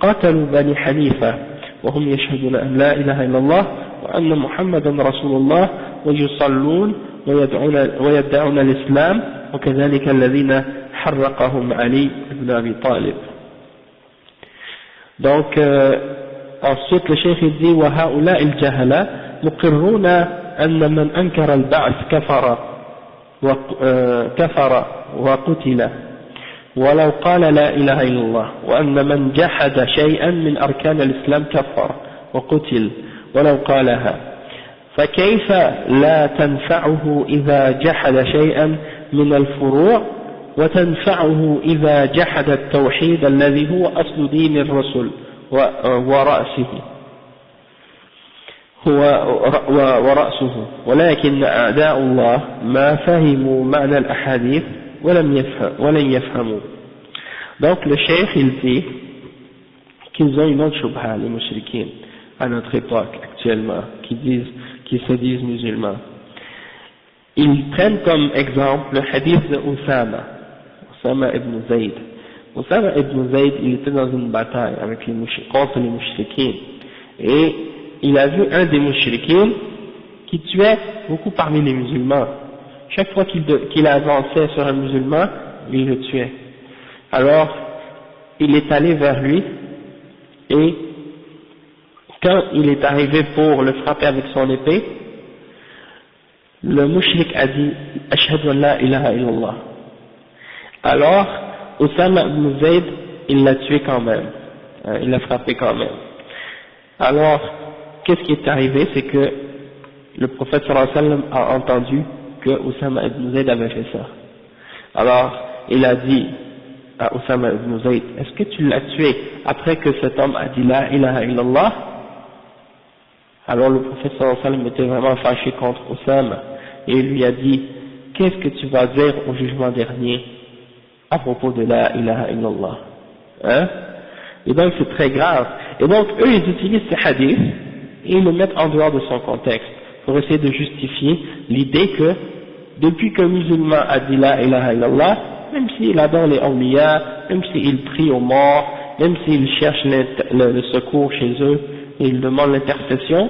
قاتلوا بني حنيفة وهم يشهدون أن لا إله إلا الله وأن محمدا رسول الله ويصلون ويدعون الإسلام وكذلك الذين حرقهم علي بن أبي طالب. Donc ensuite le cheikh dit وهؤلاء الجهلة مقرون أن من أنكر البعث كفر وقتل ولو قال لا إله إلا الله وأن من جحد شيئا من أركان الإسلام كفر وقتل ولو قالها فكيف لا تنفعه إذا جحد شيئا من الفروع وتنفعه إذا جحد التوحيد الذي هو أصل دين الرسل ورأسه ولكن أعداء الله ما فهموا معنى الأحاديث ولن يفهموا. Donc le cheikh il dit qu'ils ont une autre shubha, les mushrikins à notre époque actuellement, qui se disent musulmans. Ils prennent comme exemple le hadith de Usama ibn Zayd. Usama ibn Zayd, il était dans une bataille avec contre les mushrikins et il a vu un des mushrikins qui tuait beaucoup parmi les musulmans. Chaque fois qu'il avançait sur un musulman, il le tuait. Alors, il est allé vers lui et quand il est arrivé pour le frapper avec son épée, le mushrik a dit « Ashhadu an la ilaha illallah ». Alors, Usama ibn Zayd, il l'a tué quand même, il l'a frappé quand même. Alors, qu'est-ce qui est arrivé? C'est que le prophète sallallahu alayhi wa sallam a entendu que Usama ibn Zayd avait fait ça. Alors, il a dit à Usama ibn Zayd, est-ce que tu l'as tué après que cet homme a dit la ilaha illallah? Alors le prophète sallallahu alayhi wa sallam était vraiment fâché contre Usama et il lui a dit, qu'est-ce que tu vas dire au jugement dernier à propos de la ilaha illallah? Hein? Et donc c'est très grave. Et donc eux ils utilisent ces hadiths et ils le mettent en dehors de son contexte pour essayer de justifier l'idée que depuis qu'un musulman a dit la ilaha illallah, même s'il adore les awliya, même s'il prie aux morts, même s'il cherche le secours chez eux et il demande l'intercession,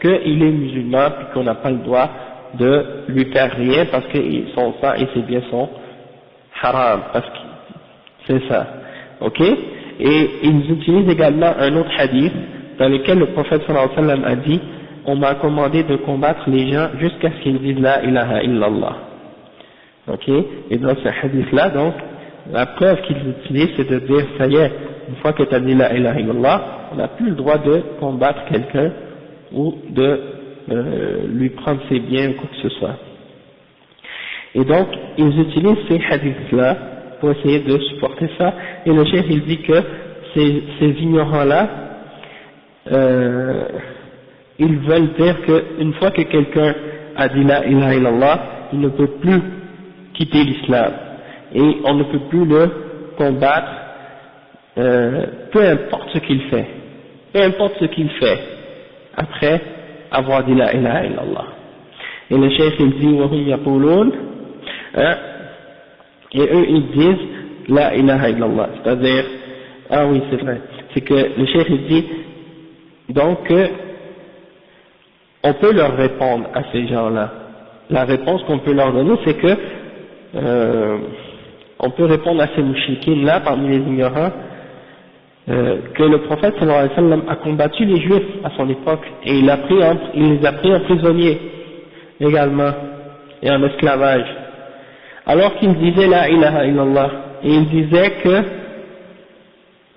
qu'il est musulman et qu'on n'a pas le droit de lui faire rien parce que son sang et ses biens sont haram, parce que c'est ça, ok? Et ils utilisent également un autre hadith dans lequel le prophète sallallahu alayhi wa sallam a dit, on m'a commandé de combattre les gens jusqu'à ce qu'ils disent la ilaha illallah. Ok? Et dans ce hadith-là, donc, la preuve qu'ils utilisent, c'est de dire, ça y est, une fois que tu as dit la ilaha illallah, on n'a plus le droit de combattre quelqu'un ou de lui prendre ses biens ou quoi que ce soit. Et donc, ils utilisent ces hadiths-là pour essayer de supporter ça. Et le chef, il dit que ces ignorants-là, ils veulent dire qu'une fois que quelqu'un a dit la ilaha illallah, il ne peut plus quitter l'islam et on ne peut plus le combattre, peu importe ce qu'il fait, après avoir dit la ilaha illallah. Et le cheikh il dit وهم يقولون, et eux ils disent la ilaha illallah, c'est-à-dire, ah oui c'est vrai, c'est que le cheikh il dit donc on peut leur répondre à ces gens-là. La réponse qu'on peut leur donner, c'est que on peut répondre à ces mouchikines-là, parmi les ignorants, que le prophète sallallahu alayhi wa sallam a combattu les juifs à son époque, et il les a pris en prisonniers également, et en esclavage. Alors qu'ils disaient la ilaha illallah, et ils disaient que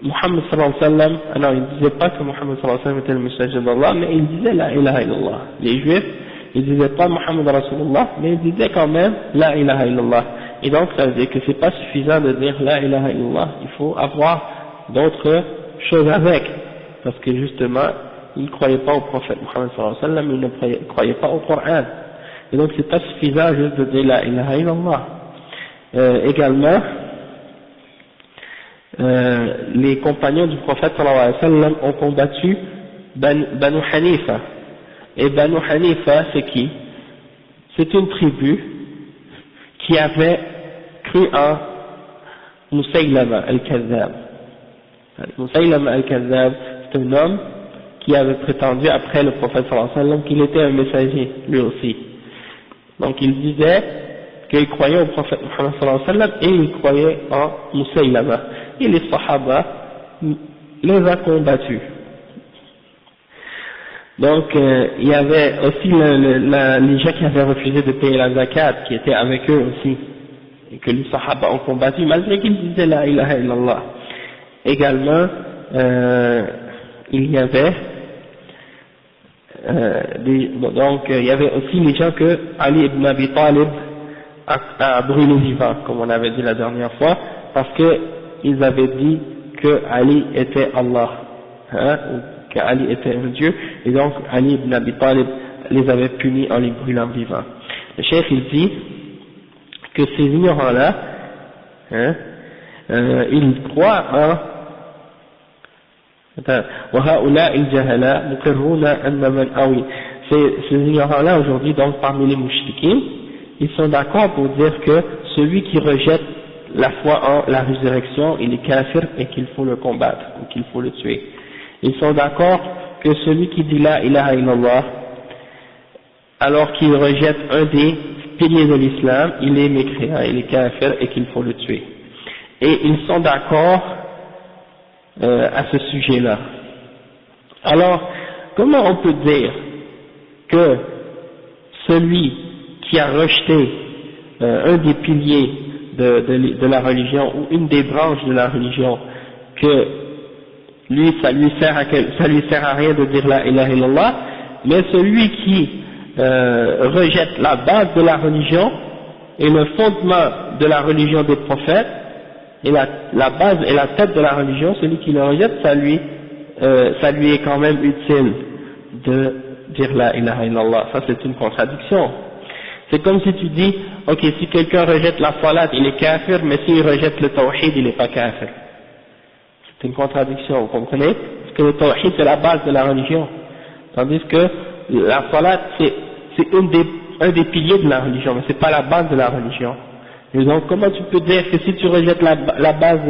Muhammad sallallahu alayhi wa sallam, alors ils ne disaient pas que Muhammad sallallahu alayhi wa sallam était le messager d'Allah, mais ils disaient la ilaha illallah. Les juifs, ils disaient pas Muhammad Rasulullah, mais ils disaient quand même la ilaha illallah. Et donc ça veut dire que c'est pas suffisant de dire la ilaha illallah, il faut avoir d'autres choses avec, parce que justement, ils ne croyaient pas au prophète Muhammad sallallahu alayhi wa sallam, ils ne croyaient pas au Coran. Et donc c'est pas suffisant juste de dire la ilaha illallah. Également, les compagnons du prophète sallallahu alayhi wa sallam ont combattu Banu Hanifa. Et Banu Hanifa, c'est qui? C'est une tribu qui avait cru en Musaylama al-Kazzab. Musaylama al-Kazzab, c'est un homme qui avait prétendu après le prophète sallallahu alayhi wa sallam qu'il était un messager, lui aussi. Donc il disait qu'il croyait au prophète Muhammad sallallahu alayhi wa sallam et il croyait en Musaylama. Et les Sahaba les a combattus. Donc il y avait aussi les gens qui avaient refusé de payer la zakat, qui étaient avec eux aussi, et que les Sahaba ont combattu, malgré qu'ils disaient la ilaha illallah. Également, il y avait donc il y avait aussi les gens que Ali ibn Abi Talib a brûlé vivant, comme on avait dit la dernière fois, parce que ils avaient dit que Ali était Allah, hein, ou que Ali était un Dieu, et donc Ali ibn Abi Talib les avait punis en les brûlant vivants. Le cheikh il dit que ces ignorants-là, hein, ils croient en ces ignorants-là aujourd'hui, donc parmi les mouchriquins, ils sont d'accord pour dire que celui qui rejette la foi en la résurrection, il est kafir et qu'il faut le combattre, ou qu'il faut le tuer. Ils sont d'accord que celui qui dit la ilaha illallah, alors qu'il rejette un des piliers de l'islam, il est mécréant, il est kafir et qu'il faut le tuer. Et ils sont d'accord à ce sujet-là. Alors, comment on peut dire que celui qui a rejeté un des piliers de la religion ou une des branches de la religion, que lui ça lui sert à rien de dire la ilaha illallah, mais celui qui rejette la base de la religion et le fondement de la religion des prophètes, et la base et la tête de la religion, celui qui le rejette, ça lui est quand même utile de dire la ilaha illallah. Ça c'est une contradiction. C'est comme si tu dis, ok, si quelqu'un rejette la salat, il est kafir, mais s'il rejette le tawhid, il n'est pas kafir. C'est une contradiction, vous comprenez? Parce que le tawhid c'est la base de la religion, tandis que la salat c'est un des piliers de la religion, mais c'est pas la base de la religion. Et donc comment tu peux dire que si tu rejettes la base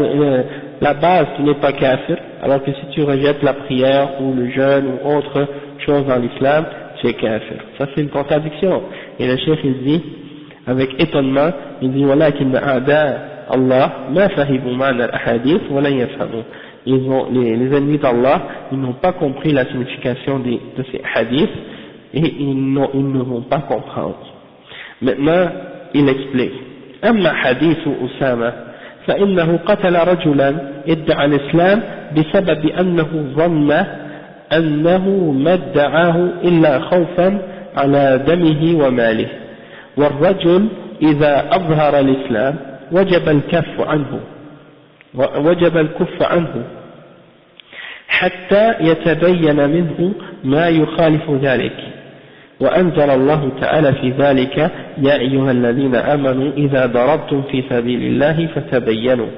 tu n'es pas kafir, alors que si tu rejettes la prière ou le jeûne ou autre chose dans l'islam, tu es kafir? Ça c'est une contradiction. Et le cheikh il dit, avec étonnement, il dit وَلَكِنَّ أَعْدَاءَ اللَّهِ مَا فَهِمُوا مَعْنَى الْأَحَادِيثِ وَلَنْ يَفْهَمُوا. Les ennemis d'Allah, ils n'ont pas compris la signification de ces hadiths et ils ne vont pas comprendre. Maintenant, il explique. أما حديث أسامة فإنه قتل رجلا ادعى الإسلام بسبب أنه ظن أنه ما ادعاه إلا خوفا على دمه وماله، والرجل إذا أظهر الإسلام وجب الكف عنه حتى يتبين منه ما يخالف ذلك. وأنزل الله تعالى في ذلك يا أيها الذين آمنوا إذا ضربتم في سبيل الله فتبينوا،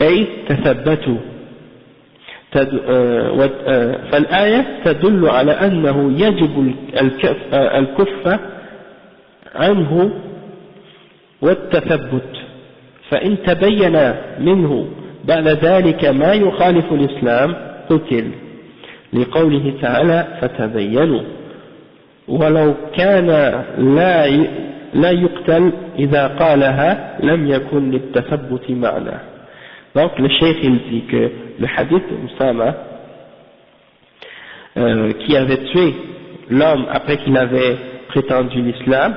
أي تثبتوا. فالآية تدل على أنه يجب الكف عنه والتثبت، فإن تبين منه بعد ذلك ما يخالف الإسلام قتل، لقوله تعالى فتبينوا، ولو كان لا يقتل إذا قالها لم يكن للتثبت معنى. Donc le cheikh il dit que le hadith d'Oussama qui avait tué l'homme après qu'il avait prétendu l'islam,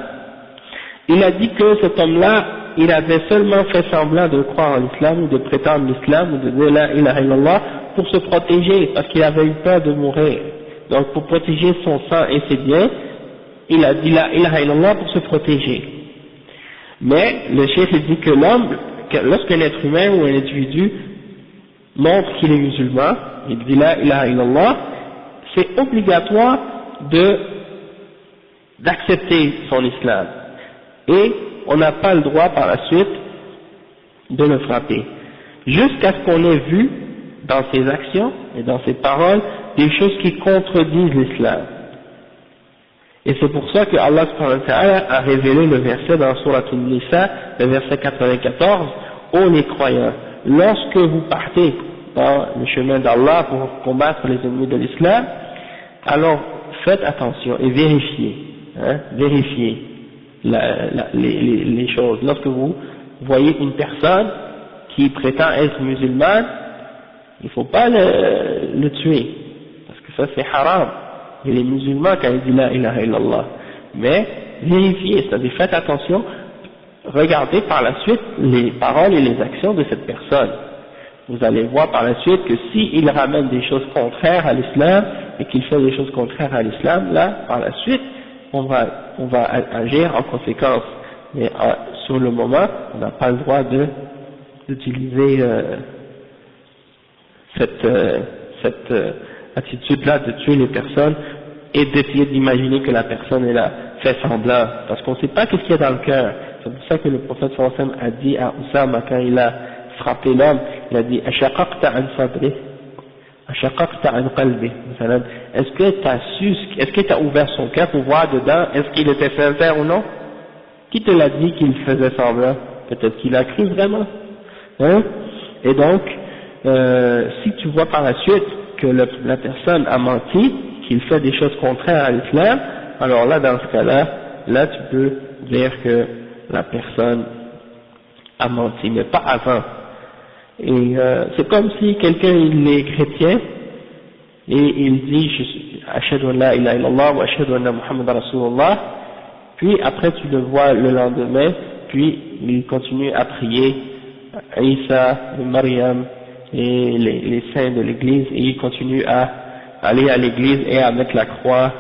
il a dit que cet homme-là, il avait seulement fait semblant de croire en l'islam ou de prétendre l'islam ou de dire la ilaha illallah pour se protéger, parce qu'il avait eu peur de mourir. Donc pour protéger son sang et ses biens, il a dit la ilaha illallah pour se protéger. Mais le cheikh il dit que l'homme, lorsqu'un être humain ou un individu montre qu'il est musulman, il dit la ilaha illallah, c'est obligatoire d'accepter son islam. Et on n'a pas le droit par la suite de le frapper. Jusqu'à ce qu'on ait vu dans ses actions et dans ses paroles des choses qui contredisent l'islam. Et c'est pour ça que Allah subhanahu wa ta'ala a révélé le verset dans Surat An-Nisa, le verset 94, ô les croyants, lorsque vous partez dans le chemin d'Allah pour combattre les ennemis de l'islam, alors faites attention et vérifiez hein, vérifier les choses. Lorsque vous voyez une personne qui prétend être musulmane, il ne faut pas le tuer, parce que ça c'est haram. Il est musulman quand il dit la ilaha illallah. Mais vérifiez, c'est-à-dire faites attention, regardez par la suite les paroles et les actions de cette personne. Vous allez voir par la suite que s'il ramène des choses contraires à l'islam et qu'il fait des choses contraires à l'islam, là, par la suite, on va agir en conséquence. Mais sur le moment, on n'a pas le droit d'utiliser cette attitude-là de tuer les personnes et d'essayer d'imaginer que la personne est là, fait semblant, parce qu'on ne sait pas ce qu'il y a dans le cœur. C'est pour ça que le prophète sallallahu alayhi wa sallam a dit à Oussama quand il a frappé l'homme, il a dit ashaqaqta an sadri, ashaqaqta an qalbi. Est-ce que tu as ouvert son cœur pour voir dedans, est-ce qu'il était sincère ou non? Qui te l'a dit qu'il faisait semblant? Peut-être qu'il a cru vraiment, hein? Et donc si tu vois par la suite que la personne a menti, qu'il fait des choses contraires à l'islam, alors là, dans ce cas-là, là tu peux dire que la personne a menti, mais pas avant. Et c'est comme si quelqu'un il est chrétien et il dit ashhadu an la ilaha illallah wa ashhadu anna Muhammadan Rasulullah, puis après tu le vois le lendemain, puis il continue à prier Isa, Maryam et les saints de l'église, et il continue à aller à l'église et à mettre la croix.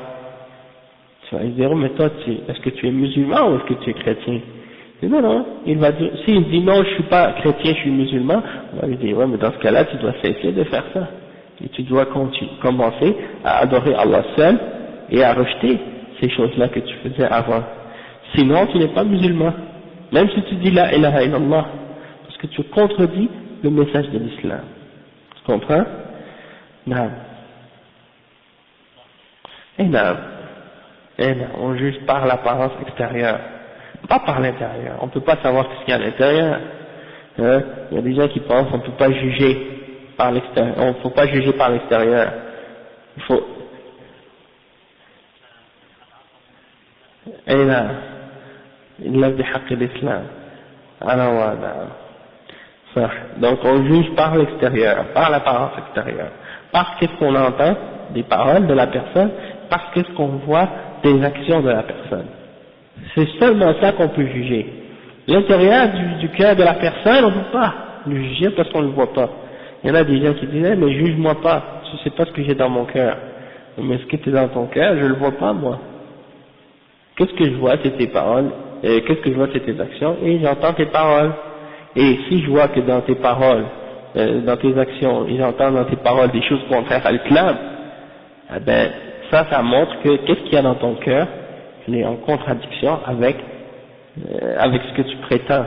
Tu vas lui dire, mais toi, est-ce que tu es musulman ou est-ce que tu es chrétien? Et non, il va dire, s'il dit non, je suis pas chrétien, je suis musulman, on va lui dire, ouais, mais dans ce cas-là, tu dois cesser de faire ça. Et tu dois commencer à adorer Allah seul et à rejeter ces choses-là que tu faisais avant. Sinon, tu n'es pas musulman. Même si tu dis la ilaha illallah, parce que tu contredis le message de l'islam. Tu comprends? Non. Et non. On juge par l'apparence extérieure, pas par l'intérieur. On ne peut pas savoir ce qu'il y a à l'intérieur. Hein? Il y a des gens qui pensent qu'on ne peut pas juger par l'extérieur. On ne faut pas juger par l'extérieur. Il faut. Et là, il l'a dit haqq l'islam. Alors voilà. Donc on juge par l'extérieur, par l'apparence extérieure, par ce qu'on entend des paroles de la personne, par ce qu'on voit des actions de la personne. C'est seulement ça qu'on peut juger. L'intérieur du cœur de la personne, on ne peut pas le juger parce qu'on ne le voit pas. Il y en a des gens qui disent, mais juge-moi pas, je ne sais pas ce que j'ai dans mon cœur. Mais ce qui est dans ton cœur, je ne le vois pas moi. Qu'est-ce que je vois, c'est tes paroles, et qu'est-ce que je vois, c'est tes actions, et j'entends tes paroles. Et si je vois que dans tes paroles, dans tes actions, et j'entends dans tes paroles des choses contraires à l'islam, eh ben, ça montre que qu'est-ce qu'il y a dans ton cœur, il est en contradiction avec ce que tu prétends.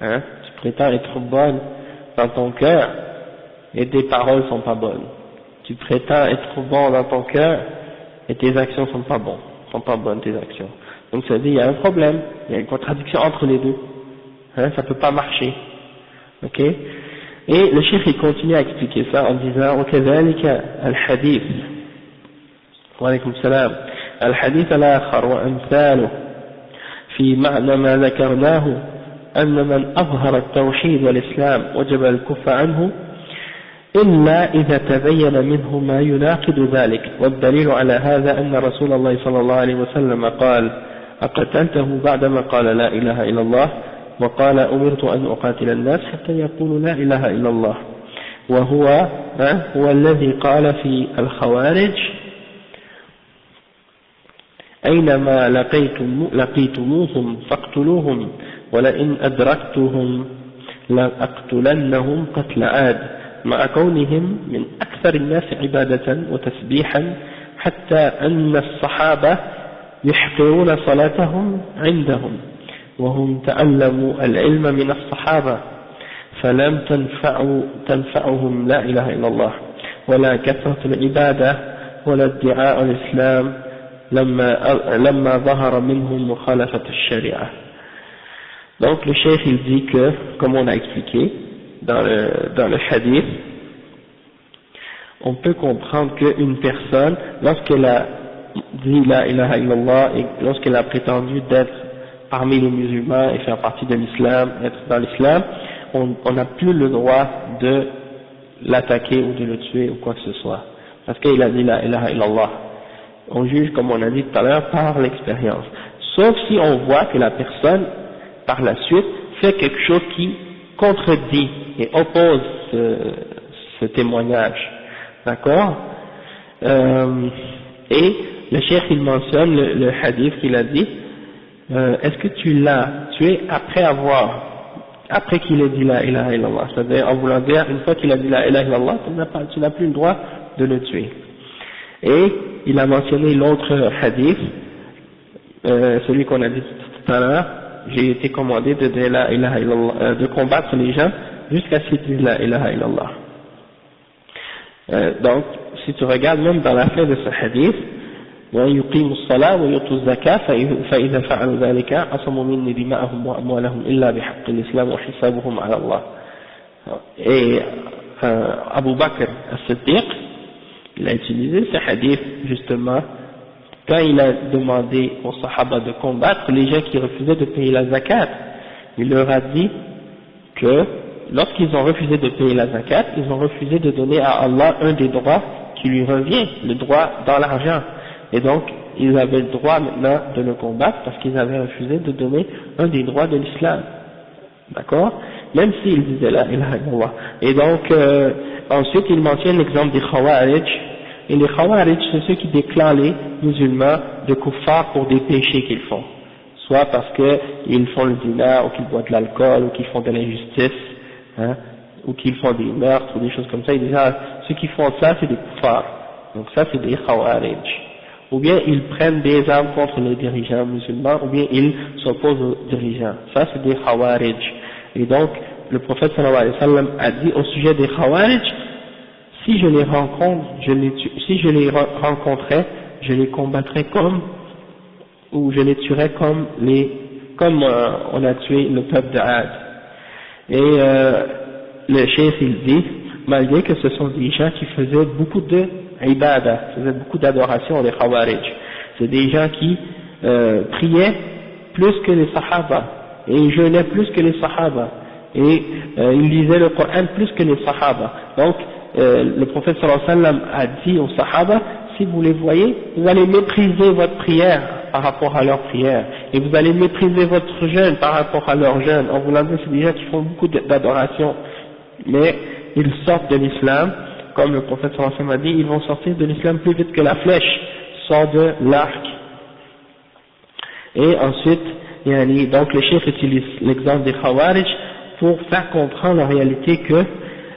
Hein? Tu prétends être bonne dans ton cœur, et tes paroles sont pas bonnes. Tu prétends être bon dans ton cœur, et tes actions sont pas bonnes tes actions. Donc ça dit, il y a un problème, il y a une contradiction entre les deux. Hein, ça peut pas marcher. Ok? Et le cheikh il continue à expliquer ça en disant وكذلك الحديث وعليكم السلام الحديث الآخر وأمثاله في معنى ما ذكرناه أن من أظهر التوحيد والإسلام وجب الكف عنه إلا إذا تبين منه ما يناقض ذلك والدليل على هذا أن رسول الله صلى الله عليه وسلم قال أقتلته بعدما قال لا إله إلا الله وقال أمرت أن أقاتل الناس حتى يقولوا لا إله إلا الله وهو هو الذي قال في الخوارج أينما لقيتموهم فاقتلوهم ولئن أدركتهم لأقتلنهم قتل عاد مع كونهم من أكثر الناس عبادة وتسبيحا حتى أن الصحابة يحقرون صلاتهم عندهم وهم تعلموا العلم من الصحابة فلم تنفعهم لا إله إلا الله ولا كثرة العبادة ولا ادعاء الإسلام لما ظهر منهم مخالفة الشريعة. Donc le cheikh il dit que, comme on a expliqué dans le hadith, on peut comprendre qu'une personne, lorsqu'elle a dit la ilaha illallah et lorsqu'il a prétendu d'être parmi les musulmans et faire partie de l'islam, être dans l'islam, on n'a plus le droit de l'attaquer ou de le tuer ou quoi que ce soit, parce qu'il a dit la ilaha illallah. On juge, comme on a dit tout à l'heure, par l'expérience, sauf si on voit que la personne, par la suite, fait quelque chose qui contredit et oppose ce témoignage, d'accord. Et le cheikh il mentionne le hadith qu'il a dit, est-ce que tu l'as tué après qu'il ait dit la ilaha illallah, c'est-à-dire en voulant dire une fois qu'il a dit la ilaha illallah, tu n'as plus le droit de le tuer. Et il a mentionné l'autre hadith, celui qu'on a dit tout à l'heure, j'ai été commandé de dire la ilaha illallah, de combattre les gens jusqu'à ce qu'ils disent la ilaha illallah. Donc, si tu regardes même dans la fin de ce hadith, ويقيموا الصلاة ويؤتوا الزكاة فإذا فعلوا ذلك عصموا مني دماءهم وأموالهم إلا بحق الإسلام وحسابهم على الله. Et Abu Bakr as-Siddiq, il a utilisé ce hadith justement quand il a demandé aux Sahaba de combattre les gens qui refusaient de payer la zakat. Il leur a dit que lorsqu'ils ont refusé de payer la zakat, ils ont refusé de donner à Allah un des droits qui lui revient, le droit dans l'argent. Et donc, ils avaient le droit maintenant de le combattre parce qu'ils avaient refusé de donner un des droits de l'islam. D'accord? Même s'ils disaient la ilaha illallah. Et donc, ensuite, il mentionne l'exemple des Khawarij. Et les Khawarij, c'est ceux qui déclarent les musulmans de kuffar pour des péchés qu'ils font. Soit parce qu'ils font le zina, ou qu'ils boivent de l'alcool, ou qu'ils font de l'injustice, hein, ou qu'ils font des meurtres, ou des choses comme ça. Ils disent, ceux qui font ça, c'est des kuffars. Donc ça, c'est des Khawarij. Ou bien ils prennent des armes contre les dirigeants musulmans, ou bien ils s'opposent aux dirigeants. Ça, c'est des Khawarij. Et donc, le prophète sallallahu alayhi wa sallam a dit au sujet des Khawarij, si je les rencontrais, je les combattrais ou je les tuerais comme on a tué le peuple d'Ad. Et le cheikh il dit, malgré que ce sont des gens qui faisaient beaucoup de ibadah, faisaient beaucoup d'adoration, les Khawarij. C'est des gens qui priaient plus que les Sahaba, et ils jeûnaient plus que les Sahaba, et ils lisaient le Coran plus que les Sahaba. Donc, le prophète sallallahu alayhi wa sallam a dit aux Sahaba, si vous les voyez, vous allez mépriser votre prière par rapport à leur prière, et vous allez mépriser votre jeûne par rapport à leur jeûne. En voulant dire, c'est des gens qui font beaucoup d'adoration, mais ils sortent de l'islam, comme le prophète sallallahu alayhi wa sallam a dit, ils vont sortir de l'islam plus vite que la flèche sort de l'arc. Et ensuite, donc le cheikh utilise l'exemple des Khawarij pour faire comprendre en réalité que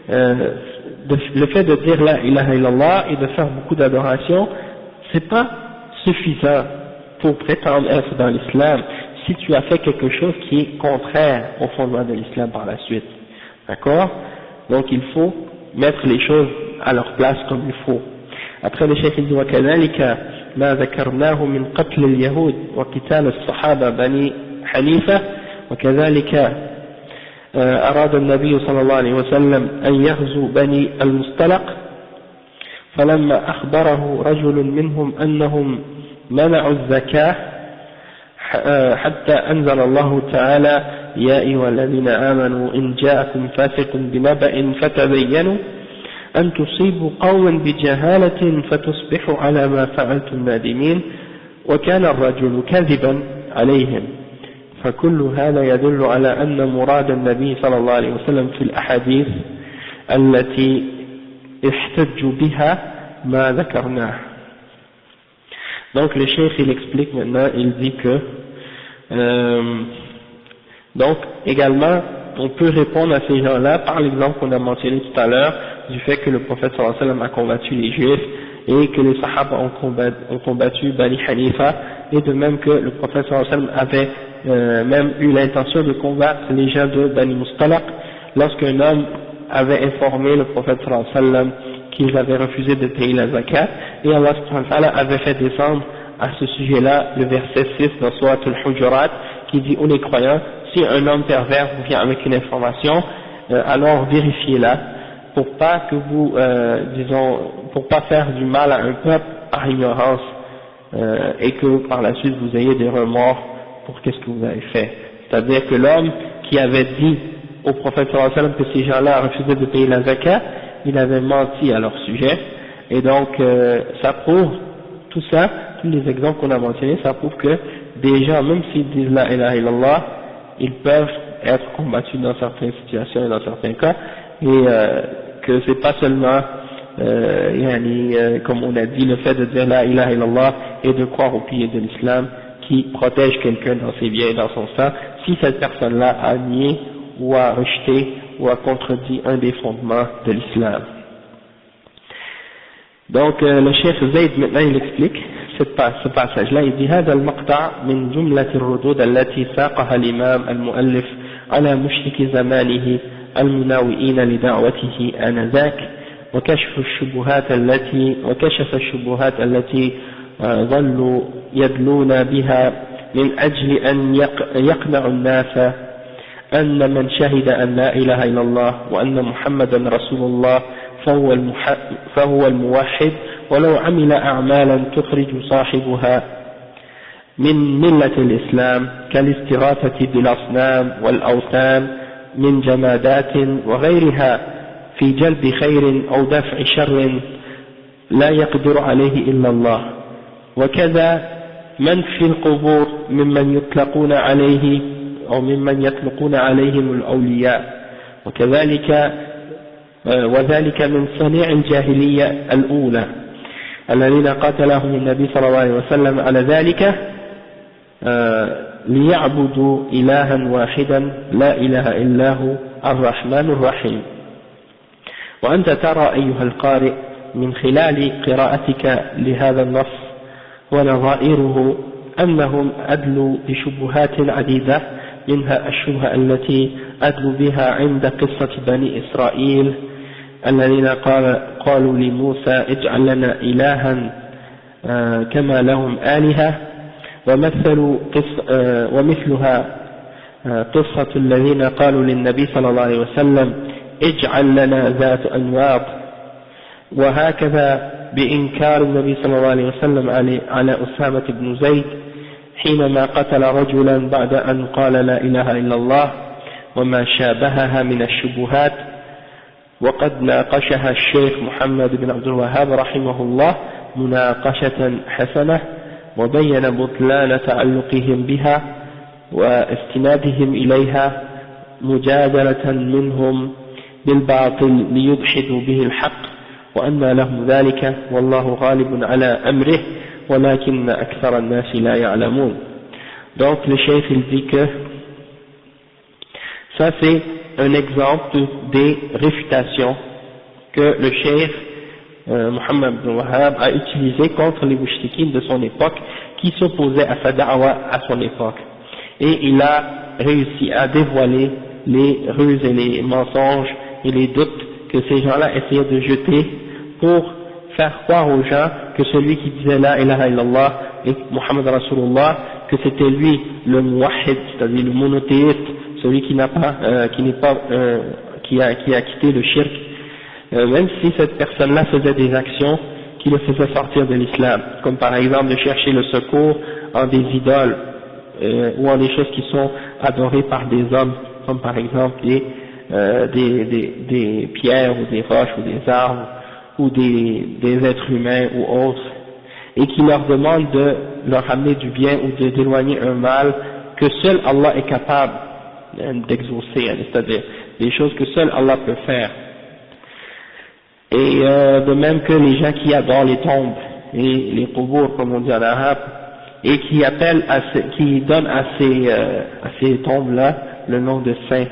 le fait de dire la ilaha illallah et de faire beaucoup d'adoration, c'est pas suffisant pour prétendre être dans l'islam si tu as fait quelque chose qui est contraire au fondement de l'islam par la suite. D'accord? Donc il faut mettre les choses à leur place comme il faut. Après le cheikh dit وكذلك ما ذكرناه من قتل اليهود وقتال الصحابة بني حنيفة وكذلك أراد النبي صلى الله عليه وسلم أن يغزو بني المصطلق فلما أخبره رجل منهم أنهم منعوا الزكاة حتى أنزل الله تعالى يا أيها الذين آمنوا إن جاءكم فاسق بنبأ فتبينوا أن تصيبوا قوما بجهالة فتصبحوا على ما فعلتم نادمين وكان الرجل كذبا عليهم. فكل هذا يدل على أن مراد النبي صلى الله عليه وسلم في الأحاديث التي احتج بها ما ذكرناه. Donc le cheikh il explique maintenant, il dit que donc également on peut répondre à ces gens-là par l'exemple qu'on a mentionné tout à l'heure du fait que le prophète sallallahu alayhi wa sallam a combattu les juifs et que les sahaba ont combattu Bani Hanifa, et de même que le prophète sallallahu alayhi wa sallam avait même eu l'intention de combattre les gens de Bani Mustalaq lorsqu'un homme avait informé le prophète sallallahu alayhi wa sallam qu'ils avaient refusé de payer la zakat, et Allah subhanahu wa ta'ala avait fait descendre à ce sujet-là le verset 6 dans Surat al-Hujurat qui dit aux les croyants, si un homme pervers vous vient avec une information, alors vérifiez-la pour pas que vous, pour pas faire du mal à un peuple par ignorance, et que par la suite vous ayez des remords pour qu'est-ce que vous avez fait. C'est-à-dire que l'homme qui avait dit au prophète sallallahu alayhi wa sallam que ces gens-là refusaient de payer la zakat, il avait menti à leur sujet, et donc ça prouve, tout ça, tous les exemples qu'on a mentionnés, ça prouve que des gens, même s'ils disent la ilaha illallah, ils peuvent être combattus dans certaines situations et dans certains cas, et que c'est pas seulement comme on a dit, le fait de dire la ilaha illallah et de croire au pilier de l'islam qui protège quelqu'un dans ses biens et dans son sang, si cette personne-là a nié ou a rejeté ou a contredit un des fondements de l'islam. Donc le cheikh Zayd maintenant il explique ce passage-là, il dit هذا المقطع من جملة الردود التي ساقها الإمام المؤلف على مشرك زمانه المناوئين لدعوته آنذاك وكشف الشبهات التي ظلوا يدلون بها من أجل أن يقنعوا الناس أن من شهد أن لا إله إلا الله وأن محمدا رسول الله فهو الموحد ولو عمل أعمالا تخرج صاحبها من ملة الإسلام كالاستغاثة بالأصنام والأوثان من جمادات وغيرها في جلب خير أو دفع شر لا يقدر عليه إلا الله، وكذا من في القبور ممن يطلقون عليه أو ممن يطلقون عليهم الأولياء، وذلك من صنيع الجاهلية الأولى الذين قاتلهم النبي صلى الله عليه وسلم على ذلك ليعبدوا إلها واحدا لا إله إلا هو الرحمن الرحيم. وأنت ترى أيها القارئ من خلال قراءتك لهذا النص ونظائره أنهم أدلوا بشبهات عديدة، منها الشبهة التي أدلوا بها عند قصة بني إسرائيل الذين قالوا لموسى اجعل لنا إلها كما لهم آلهة، ومثلها قصة الذين قالوا للنبي صلى الله عليه وسلم اجعل لنا ذات أنواط، وهكذا بإنكار النبي صلى الله عليه وسلم على أسامة بن زيد حينما قتل رجلا بعد أن قال لا إله إلا الله وما شابهها من الشبهات، وقد ناقشها الشيخ محمد بن عبد الوهاب رحمه الله مناقشة حسنة، وبين بطلان تعلقهم بها واستنادهم إليها مجادلة منهم بالباطل ليدحضوا به الحق، وأن لهم ذلك والله غالب على أمره ولكن أكثر الناس لا يعلمون. Donc le chef il dit que ça c'est un exemple des réfutations que le chef Muhammad ibn Wahhab a utilisé contre les mouchriquines de son époque qui s'opposaient à sa da'wa à son époque, et il a réussi à dévoiler les ruses et les mensonges et les doutes que ces gens-là essayaient de jeter pour faire croire aux gens que celui qui disait la ilaha illallah et Muhammad Rasulullah, que c'était lui le muwahhid, c'est-à-dire le monothéiste, celui qui n'a pas, qui a quitté le shirk, même si cette personne-là faisait des actions qui le faisaient sortir de l'islam, comme par exemple de chercher le secours en des idoles, ou en des choses qui sont adorées par des hommes, comme par exemple des pierres ou des roches ou des arbres ou des êtres humains ou autres, et qui leur demandent de leur amener du bien ou d'éloigner un mal que seul Allah est capable d'exaucer, c'est-à-dire des choses que seul Allah peut faire. Et de même que les gens qui adorent les tombes et les qubur, comme on dit en arabe, et qui qui donnent à ces tombes-là le nom de saints,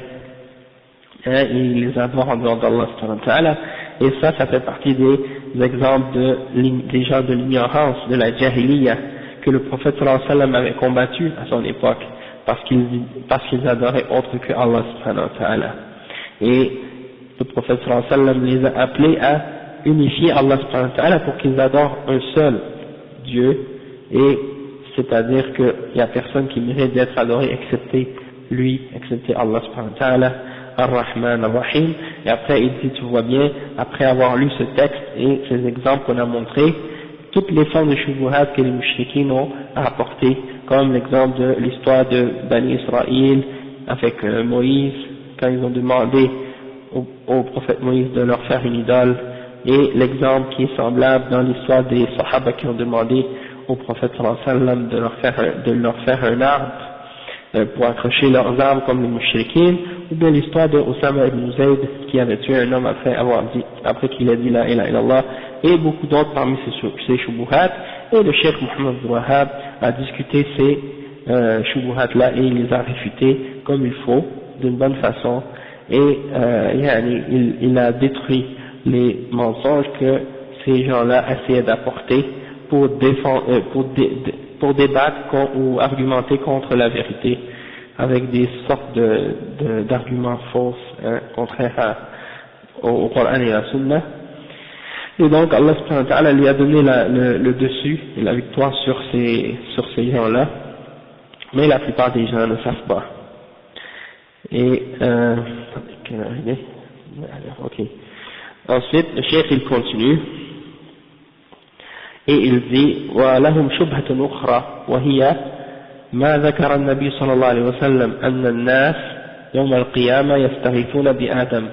ils les adorent en dehors d'Allah subhanahu wa ta'ala, et ça fait partie des exemples des gens de l'ignorance, de la jahiliya, que le prophète sallallahu alayhi wa sallam avait combattu à son époque, parce qu'ils adoraient autre que Allah subhanahu wa ta'ala. Et le prophète sallallahu alayhi wa sallam les a appelés à unifier Allah subhanahu wa ta'ala pour qu'ils adorent un seul Dieu, et c'est-à-dire qu'il n'y a personne qui mérite d'être adoré excepté lui, excepté Allah subhanahu wa ta'ala, Ar-Rahman Ar-Rahim. Et après il dit, tu vois bien, après avoir lu ce texte et ces exemples qu'on a montrés, toutes les formes de shubuhat que les mushrikines ont apportées, comme l'exemple de l'histoire de Bani Israël avec Moïse, quand ils ont demandé au prophète Moïse de leur faire une idole, et l'exemple qui est semblable dans l'histoire des Sahaba qui ont demandé au prophète sallallahu alayhi wa sallam de leur faire un arbre pour accrocher leurs armes comme les mushrikines, ou bien l'histoire de Osama ibn Zayd qui avait tué un homme après qu'il a dit la ilaha illallah, et beaucoup d'autres parmi ces shubuhat, et le Cheikh Mohammed Abdul Wahhab a discuté ces shubuhat là et il les a réfutés comme il faut, d'une bonne façon, et il a détruit les mensonges que ces gens-là essayaient d'apporter pour débattre ou argumenter contre la vérité avec des sortes d'arguments fausses, contraires au Coran et à la Sunna. Et donc Allah subhanahu wa ta'ala lui a donné le dessus et la victoire sur ces gens-là, mais la plupart des gens ne savent pas. Et ok. Ensuite le cheikh il continue et il dit وَلَهُمْ شُبْهَةٌ أُخْرَى وهي ما ذكر النبي صلى الله عليه وسلم أن الناس يوم القيامة يستغيثون بآدم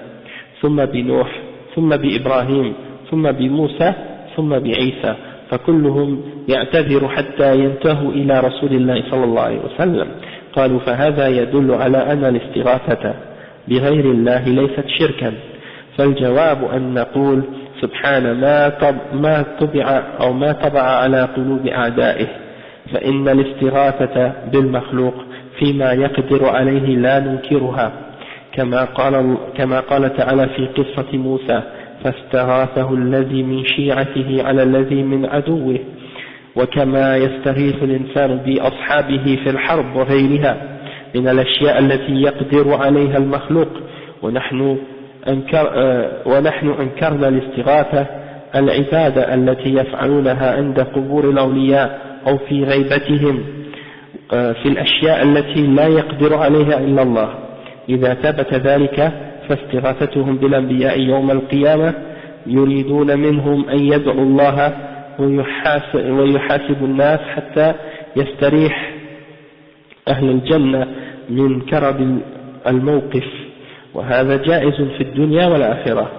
ثم بنوح ثم بإبراهيم ثم بموسى ثم بعيسى فكلهم يعتذر حتى ينتهوا إلى رسول الله صلى الله عليه وسلم قالوا فهذا يدل على أن الاستغاثة بغير الله ليست شركا فالجواب أن نقول سبحان ما طبع على قلوب أعدائه فإن الاستغاثة بالمخلوق فيما يقدر عليه لا ننكرها كما قال تعالى في قصة موسى فاستغاثه الذي من شيعته على الذي من عدوه وكما يستغيث الإنسان بأصحابه في الحرب وغيرها من الأشياء التي يقدر عليها المخلوق ونحن أنكرنا الاستغاثة العبادة التي يفعلونها عند قبور الأولياء أو في غيبتهم في الأشياء التي لا يقدر عليها إلا الله إذا ثبت ذلك فاستغاثتهم بالأنبياء يوم القيامة يريدون منهم أن يدعوا الله ويحاسب الناس حتى يستريح أهل الجنة من كرب الموقف وهذا جائز في الدنيا والآخرة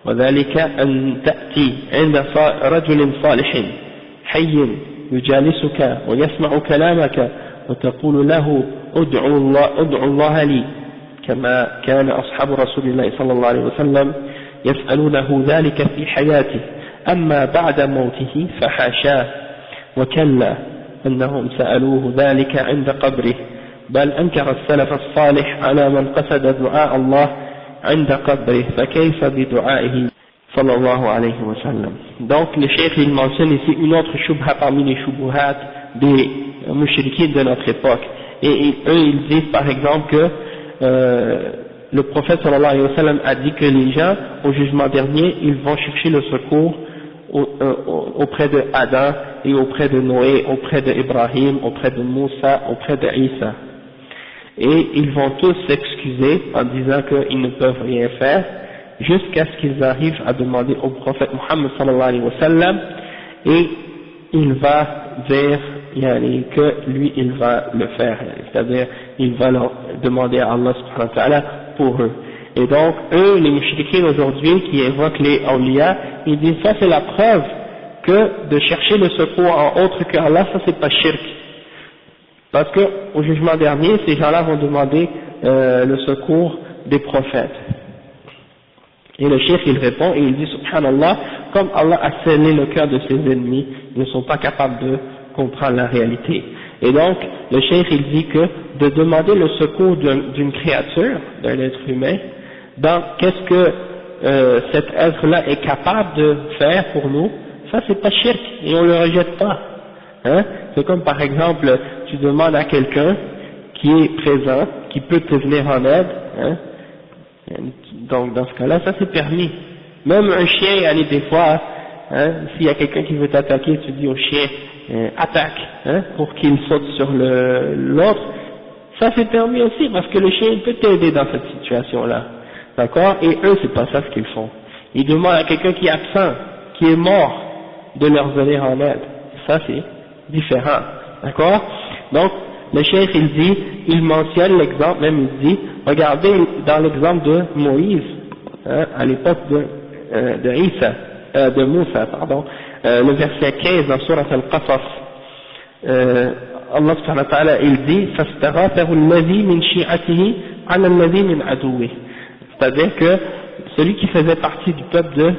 وذلك أن تأتي عند رجل صالح حي يجالسك ويسمع كلامك وتقول له ادعو الله لي كما كان أصحاب رسول الله صلى الله عليه وسلم يسألونه ذلك في حياته أما بعد موته فحاشاه وكلا أنهم سألوه ذلك عند قبره بل أنكر السلف الصالح على من قصد دعاء الله عند قبره فكيف بدعائه صلى الله عليه وسلم. Donc le cheikh il mentionne ici une autre shubha parmi les shubuhat des mushrikines de notre époque et eux ils disent par exemple que le prophète sallallahu alayhi wa sallam a dit que les gens au jugement dernier ils vont chercher le secours auprès de Adam et auprès de Noé, auprès de Ibrahim, auprès de Moussa, auprès de Isa. Et ils vont tous s'excuser en disant qu'ils ne peuvent rien faire jusqu'à ce qu'ils arrivent à demander au prophète Muhammad sallallahu alayhi wa sallam et il va dire que lui il va le faire, c'est-à-dire il va leur demander à Allah subhanahu wa ta'ala pour eux. Et donc eux les mushrikines aujourd'hui qui évoquent les awliya, ils disent ça c'est la preuve que de chercher le secours en autre que Allah, ça c'est pas shirk. Parce que au jugement dernier, ces gens-là vont demander le secours des prophètes. Et le cheikh il répond et il dit subhanallah, comme Allah a scellé le cœur de ses ennemis, ils ne sont pas capables de comprendre la réalité. Et donc le cheikh il dit que de demander le secours d'une créature, d'un être humain, dans qu'est-ce que cet être-là est capable de faire pour nous, ça c'est pas shirk et on le rejette pas. Hein? C'est comme par exemple, tu demandes à quelqu'un qui est présent, qui peut te venir en aide, hein? Donc dans ce cas-là, ça c'est permis. Même un chien, allez des fois, hein, s'il y a quelqu'un qui veut t'attaquer, tu dis au chien, attaque, hein, pour qu'il saute sur l'autre, ça c'est permis aussi, parce que le chien peut t'aider dans cette situation-là. D'accord? Et eux, c'est pas ça ce qu'ils font. Ils demandent à quelqu'un qui est absent, qui est mort, de leur venir en aide. Ça c'est différent, d'accord? Donc le cheikh il mentionne l'exemple, même il dit, regardez dans l'exemple de Moïse, hein, à l'époque de Moussa, pardon, le verset 15 dans Surat Al-Qasas, Allah subhanahu wa ta'ala il dit فَاسْتَغَاثَهُ الَّذِي مِنْ شِيعَتِهِ عَلَى الَّذِي مِنْ عَدُوِّهِ, c'est-à-dire que celui qui faisait partie du peuple de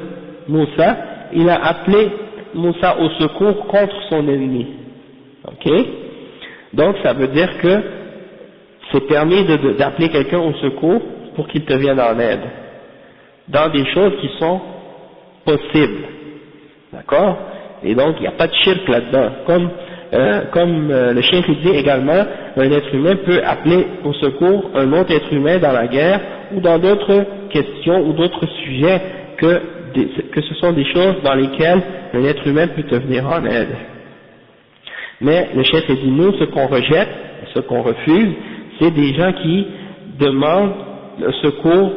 Moussa, il a appelé Moussa au secours contre son ennemi. Ok? Donc ça veut dire que c'est permis d'appeler quelqu'un au secours pour qu'il te vienne en aide, dans des choses qui sont possibles. D'accord? Et donc il n'y a pas de shirk là-dedans. Comme le cheikh dit également, un être humain peut appeler au secours un autre être humain dans la guerre ou dans d'autres questions ou d'autres sujets que ce sont des choses dans lesquelles un être humain peut te venir en aide. Mais le cheikh dit, nous, ce qu'on rejette, ce qu'on refuse, c'est des gens qui demandent le secours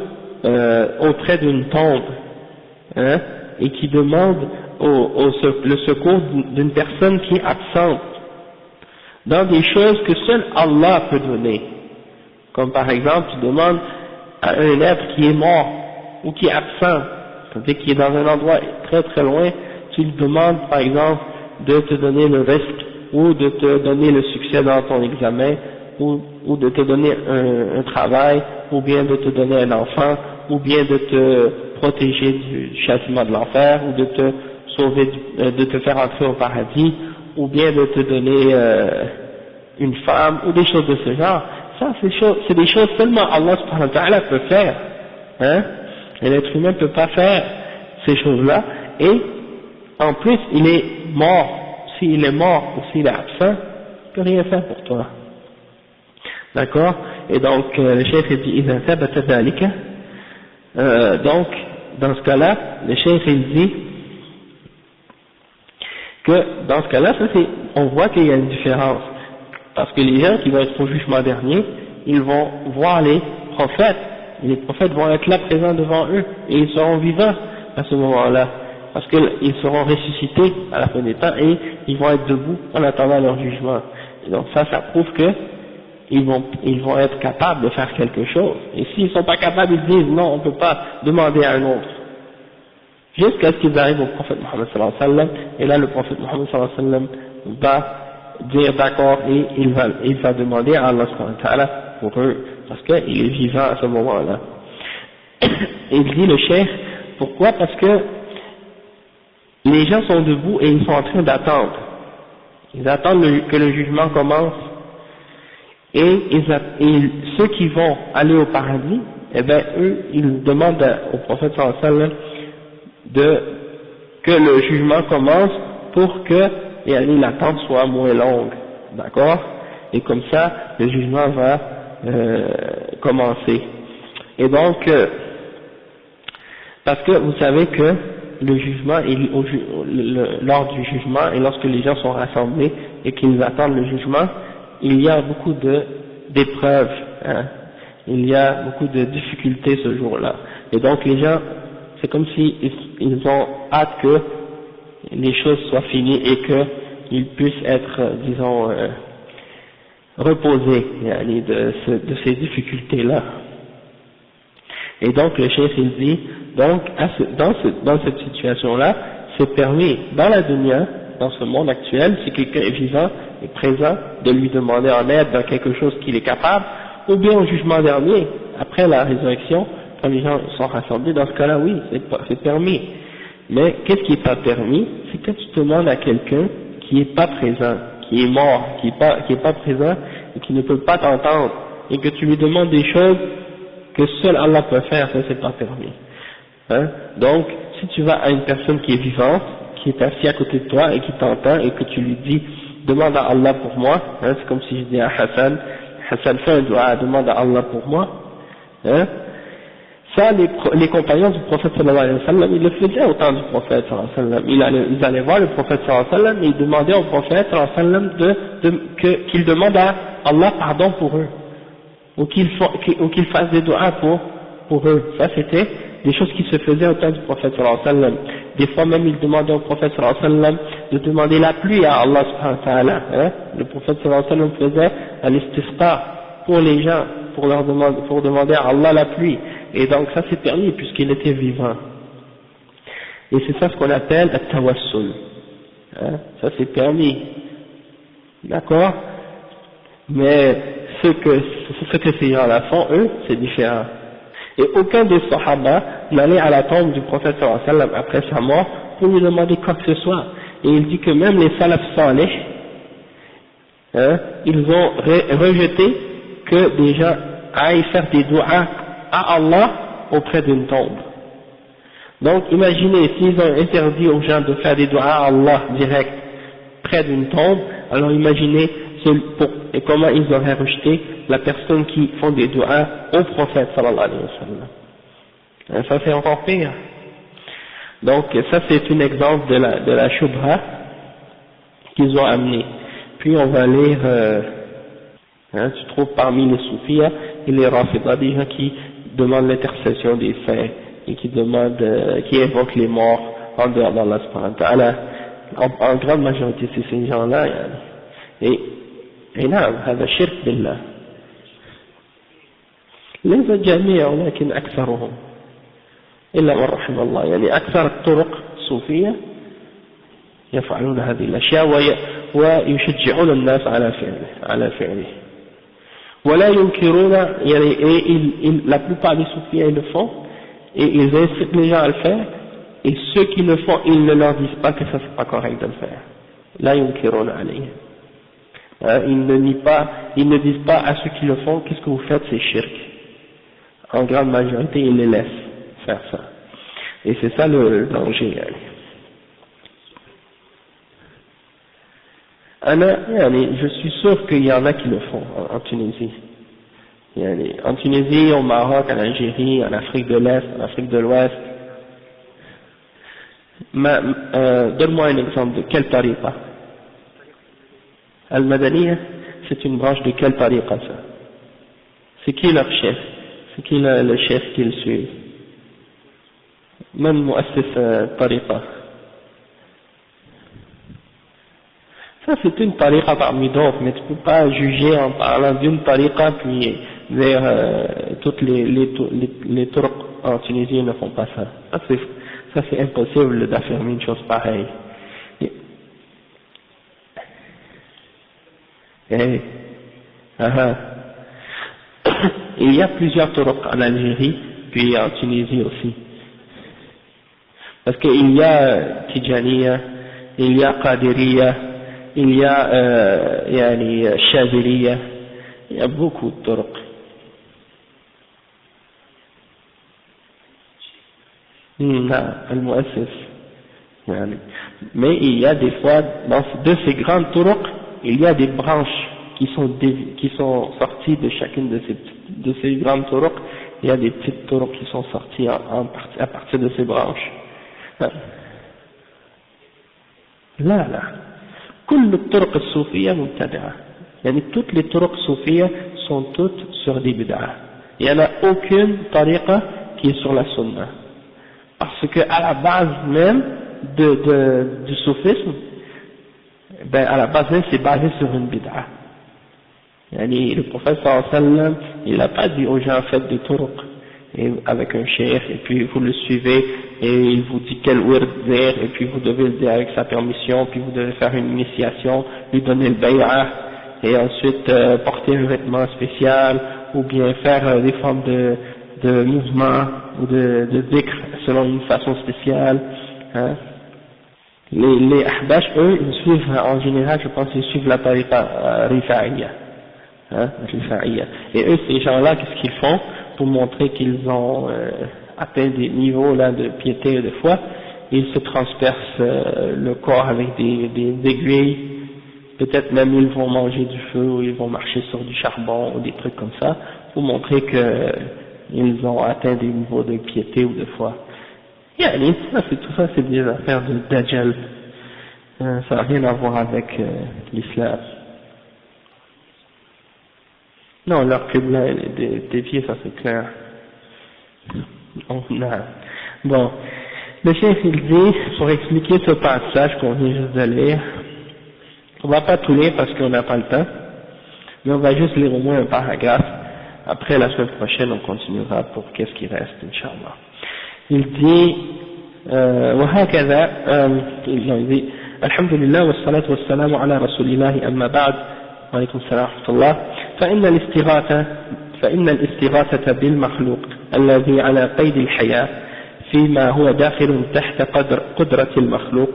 auprès d'une tombe, hein, et qui demandent le secours d'une personne qui est absente, dans des choses que seul Allah peut donner. Comme par exemple, tu demandes à un être qui est mort, ou qui est absent, c'est-à-dire qui est dans un endroit très très loin, tu lui demandes par exemple de te donner le risque, ou de te donner le succès dans ton examen, ou de te donner un travail, ou bien de te donner un enfant, ou bien de te protéger du châtiment de l'enfer, ou de te sauver, de te faire entrer au paradis, ou bien de te donner une femme, ou des choses de ce genre. Ça, c'est des choses seulement Allah subhanahu wa ta'ala peut faire, hein, et l'être humain ne peut pas faire ces choses-là, et en plus il est mort. S'il est mort ou s'il est absent, il ne peut rien faire pour toi. D'accord? Et donc, le cheikh dit, إِذَا ثَبَتَ ذَلِكَ, donc, dans ce cas-là, le cheikh il dit que, dans ce cas-là, on voit qu'il y a une différence. Parce que les gens qui vont être au jugement dernier, ils vont voir les prophètes, et les prophètes vont être là présents devant eux, et ils seront vivants à ce moment-là. Parce qu'ils seront ressuscités à la fin des temps et ils vont être debout en attendant leur jugement. Et donc ça prouve que ils vont être capables de faire quelque chose. Et s'ils ne sont pas capables, ils disent non, on ne peut pas demander à un autre. Jusqu'à ce qu'ils arrivent au prophète Mohammed sallallahu alayhi wa sallam, et là le prophète Mohammed sallallahu alayhi wa sallam va dire d'accord et il va demander à Allah subhanahu wa ta'ala pour eux, parce qu'il est vivant à ce moment-là. Et il dit le cheikh, pourquoi? Parce que les gens sont debout et ils sont en train d'attendre. Ils attendent que le jugement commence. Et ceux qui vont aller au paradis, eh bien, eux, ils demandent au prophète sallallahu alayhi wa sallam que le jugement commence pour que l'attente soit moins longue. D'accord? Et comme ça, le jugement va commencer. Et donc, parce que vous savez que le jugement, lors du jugement, et lorsque les gens sont rassemblés et qu'ils attendent le jugement, il y a beaucoup d'épreuves, hein, il y a beaucoup de difficultés ce jour-là. Et donc les gens, c'est comme si ils ont hâte que les choses soient finies et qu'ils puissent être, disons, reposés de ces difficultés-là. Et donc le cheikh il dit, donc dans cette situation-là, c'est permis dans la dunya, dans ce monde actuel, si quelqu'un est vivant et présent, de lui demander en aide dans quelque chose qu'il est capable, ou bien au jugement dernier, après la résurrection, quand les gens sont rassemblés, dans ce cas-là, oui, c'est permis. Mais qu'est-ce qui n'est pas permis? C'est que tu demandes à quelqu'un qui n'est pas présent, qui est mort, qui est pas présent et qui ne peut pas t'entendre, et que tu lui demandes des choses que seul Allah peut faire, ça c'est pas permis. Hein? Donc, si tu vas à une personne qui est vivante, qui est assise à côté de toi et qui t'entend et que tu lui dis demande à Allah pour moi, hein, c'est comme si je dis à Hassan, fais un dua, demande à Allah pour moi, hein? Ça, les compagnons du prophète sallallahu alayhi wa sallam, ils le faisaient au temps du prophète sallallahu alayhi wa sallam. Ils allaient voir le prophète sallallahu alayhi wa sallam et ils demandaient au prophète sallallahu alayhi wa sallam qu'il demande à Allah pardon pour eux, ou qu'il fasse des doigts pour eux. Ça, c'était des choses qui se faisaient au temps du prophète sallallahu alayhi wa sallam. Des fois même ils demandaient au prophète sallallahu alayhi wa sallam de demander la pluie à Allah subhanahu wa ta'ala, hein. Le prophète sallallahu alayhi wa sallam faisait un istisqa pour les gens, pour demander à Allah la pluie, et donc ça c'est permis puisqu'il était vivant. Et c'est ça ce qu'on appelle at-tawassul, hein. Ça c'est permis, d'accord, mais ce que ces gens-là font, eux, c'est différent. Et aucun des sahaba n'allait à la tombe du prophète sallallahu alayhi wa sallam après sa mort pour lui demander quoi que ce soit. Et il dit que même les salaf salih, hein, ils ont rejeté que des gens aillent faire des du'as à Allah auprès d'une tombe. Donc imaginez, s'ils ont interdit aux gens de faire des du'as à Allah direct près d'une tombe, alors imaginez et comment ils auraient rejeté la personne qui font des du'as au prophète sallallahu alayhi wa sallam. Ça c'est encore pire. Donc ça c'est un exemple de la shubha qu'ils ont amené. Puis on va lire, hein, tu trouves parmi les soufis et les rafidah des gens qui demandent l'intercession des saints et qui demandent, qui évoquent les morts en dehors d'Allah subhanahu wa ta'ala. En grande majorité c'est ces gens-là. نعم هذا شرك بالله ليس الجميع ولكن أكثرهم إلا من رحم الله يعني أكثر الطرق الصوفية يفعلون هذه الأشياء ويشجعون الناس على فعله ولا ينكرون يعني la plupart des soufis ils le font et ils incitent les gens à le faire et ceux qui le font ils ne leur disent pas que ça c'est pas correct de le faire لا ينكرون عليه. Ils ne disent pas à ceux qui le font, qu'est-ce que vous faites, c'est shirk. En grande majorité, ils les laissent faire ça. Et c'est ça le danger. Je suis sûr qu'il y en a qui le font en Tunisie. En Tunisie, au Maroc, en Algérie, en Afrique de l'Est, en Afrique de l'Ouest. Donne-moi un exemple de quel tariqa. Al-Madaniya, c'est une branche de quelle tariqa ça? C'est qui leur chef? C'est qui le chef qu'ils suivent? Même mu'assis tariqa. Ça c'est une tariqa parmi d'autres, mais tu ne peux pas juger en parlant d'une tariqa puis vers toutes les turcs en Tunisie ne font pas ça. Ça c'est impossible d'affirmer une chose pareille. Il y a plusieurs turuq en Algérie, puis en Tunisie aussi. Parce qu'il y a Tijaniya, il y a Qadiriya, il y a Shaziliya, il y a beaucoup de turuq. Non, al-Mu'assis. Mais il y a des fois, de ces grandes turuq, il y a des branches qui sont sorties de chacune de ces grandes turuq, il y a des petites turuq qui sont sorties à partir de ces branches. Là, كل الطرق الصوفية مبتدعة. يعني toutes les turuq soufiyya sont toutes sur des bid'ah. Il n'y en a aucune tariqa qui est sur la sunna. Parce que à la base même du soufisme, à la base même c'est basé sur une bid'ah. Le prophète sallallahu alayhi wa sallam, il n'a pas dit aux gens faites des turuq avec un cheikh et puis vous le suivez et il vous dit quel wird dire et puis vous devez le dire avec sa permission, puis vous devez faire une initiation, lui donner le bay'ah et ensuite porter un vêtement spécial ou bien faire des formes de mouvements ou de dhikr selon une façon spéciale. Hein. Les ahbash, eux, ils suivent en général, je pense, ils suivent la tariqa rifa'iyya. Hein, et eux, ces gens-là, qu'est-ce qu'ils font pour montrer qu'ils ont atteint des niveaux là de piété et de foi? Ils se transpercent le corps avec des aiguilles, peut-être même ils vont manger du feu ou ils vont marcher sur du charbon ou des trucs comme ça, pour montrer qu'ils ont atteint des niveaux de piété ou de foi. Tout ça, c'est des affaires de Dajjal. Ça n'a rien à voir avec l'islam. Non, leur qibla est déviée, ça c'est clair. Bon, Le chef il dit, pour expliquer ce passage qu'on vient juste de lire, on va pas tout lire parce qu'on n'a pas le temps, mais on va juste lire au moins un paragraphe. Après la semaine prochaine, on continuera pour qu'est-ce qui reste, Inch'Allah. Il dit, وهكذا, il dit, الحمد لله والصلاة والسلام على رسول الله أما بعد وعليكم السلام ورحمة الله فإن الاستغاثة بالمخلوق الذي على قيد الحياة فيما هو داخل تحت قدرة المخلوق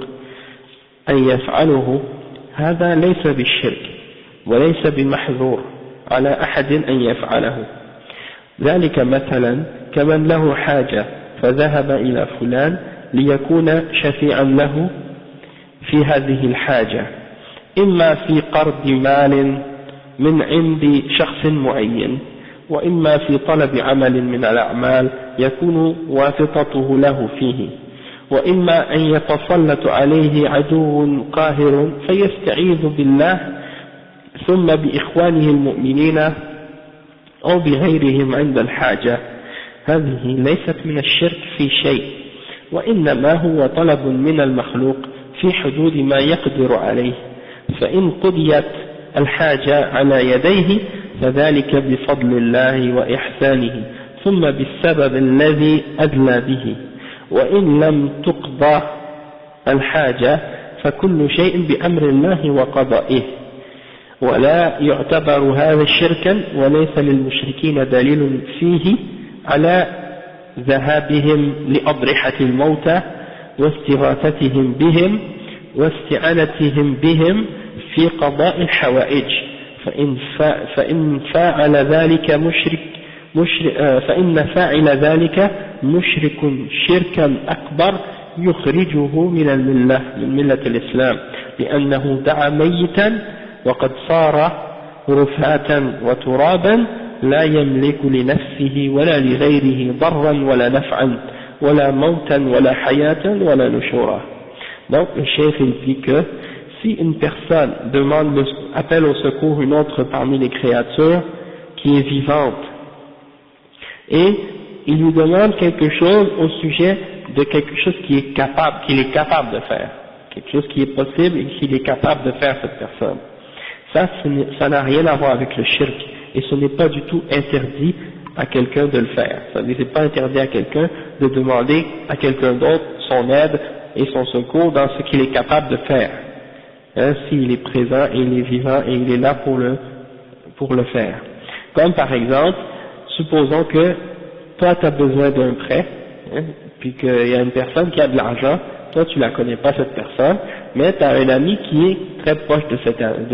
أن يفعله هذا ليس بالشرك وليس بمحظور على أحد أن يفعله ذلك مثلا كمن له حاجة فذهب إلى فلان ليكون شفيعا له في هذه الحاجة إما في قرض مال من عند شخص معين وإما في طلب عمل من الأعمال يكون واسطته له فيه وإما أن يتسلط عليه عدو قاهر فيستعيذ بالله ثم بإخوانه المؤمنين أو بغيرهم عند الحاجة هذه ليست من الشرك في شيء وإنما هو طلب من المخلوق في حدود ما يقدر عليه فإن قضيت الحاجة على يديه فذلك بفضل الله وإحسانه ثم بالسبب الذي أدلى به وإن لم تقضى الحاجة فكل شيء بأمر الله وقضائه ولا يعتبر هذا شركا وليس للمشركين دليل فيه على ذهابهم لأضرحة الموتى واستغاثتهم بهم واستعانتهم بهم في قضاء الحوائج فإن فاعل ذلك مشرك شركا أكبر يخرجه من الملة من ملة الإسلام لأنه دعا ميتا وقد صار رفاتا وترابا لا يملك لنفسه ولا لغيره ضرا ولا نفعا ولا موتا ولا حياة ولا نشورا. Donc le cheikh il dit que si une personne appelle au secours une autre parmi les créatures qui est vivante et il lui demande quelque chose au sujet de quelque chose qu'il est capable de faire, quelque chose qui est possible et qu'il est capable de faire cette personne, ça n'a rien à voir avec le shirk et ce n'est pas du tout interdit à quelqu'un de le faire. Ça n'est pas interdit à quelqu'un de demander à quelqu'un d'autre son aide et son secours dans ce qu'il est capable de faire, hein, s'il est présent et il est vivant et il est là pour le faire. Comme par exemple, supposons que toi tu as besoin d'un prêt, hein, puis qu'il y a une personne qui a de l'argent, toi tu la connais pas cette personne, mais tu as un ami qui est très proche de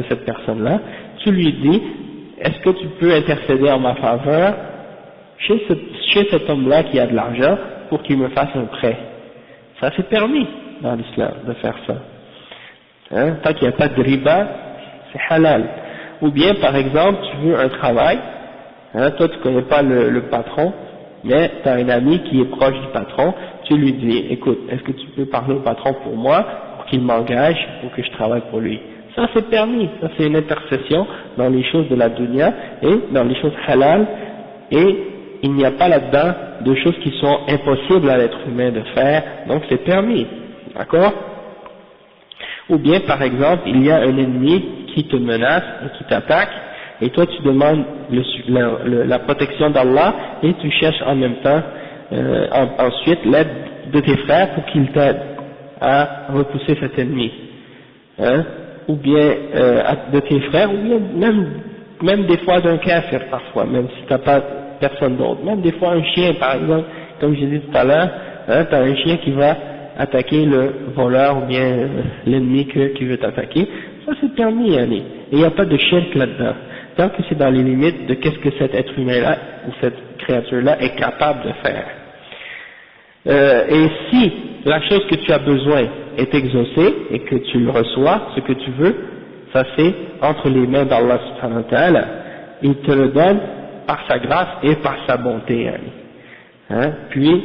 cette personne-là, tu lui dis, est-ce que tu peux intercéder en ma faveur chez cet homme-là qui a de l'argent pour qu'il me fasse un prêt? Ça c'est permis dans l'islam de faire ça. Hein, tant qu'il n'y a pas de riba, c'est halal. Ou bien par exemple, tu veux un travail, hein, toi tu connais pas le patron, mais tu as un ami qui est proche du patron, tu lui dis, écoute, est-ce que tu peux parler au patron pour moi, pour qu'il m'engage, pour que je travaille pour lui? Ça c'est permis, ça c'est une intercession dans les choses de la dunya et dans les choses halal, et il n'y a pas là-dedans de choses qui sont impossibles à l'être humain de faire, donc c'est permis, d'accord? Ou bien par exemple, il y a un ennemi qui te menace et qui t'attaque, et toi tu demandes la protection d'Allah, et tu cherches en même temps ensuite l'aide de tes frères pour qu'ils t'aident à repousser cet ennemi, hein? Ou bien de tes frères, ou bien même des fois d'un kafir parfois, même si tu n'as pas personne d'autre, même des fois un chien par exemple, comme j'ai dit tout à l'heure, hein, tu as un chien qui va attaquer le voleur ou bien l'ennemi qui veut t'attaquer, ça c'est permis, allez. Et il n'y a pas de shirk là-dedans, tant que c'est dans les limites de qu'est-ce que cet être humain-là ou cette créature-là est capable de faire. Et si la chose que tu as besoin est exaucée et que tu le reçois, ce que tu veux, ça c'est entre les mains d'Allah subhanahu wa ta'ala, il te le donne par sa grâce et par sa bonté, hein. Puis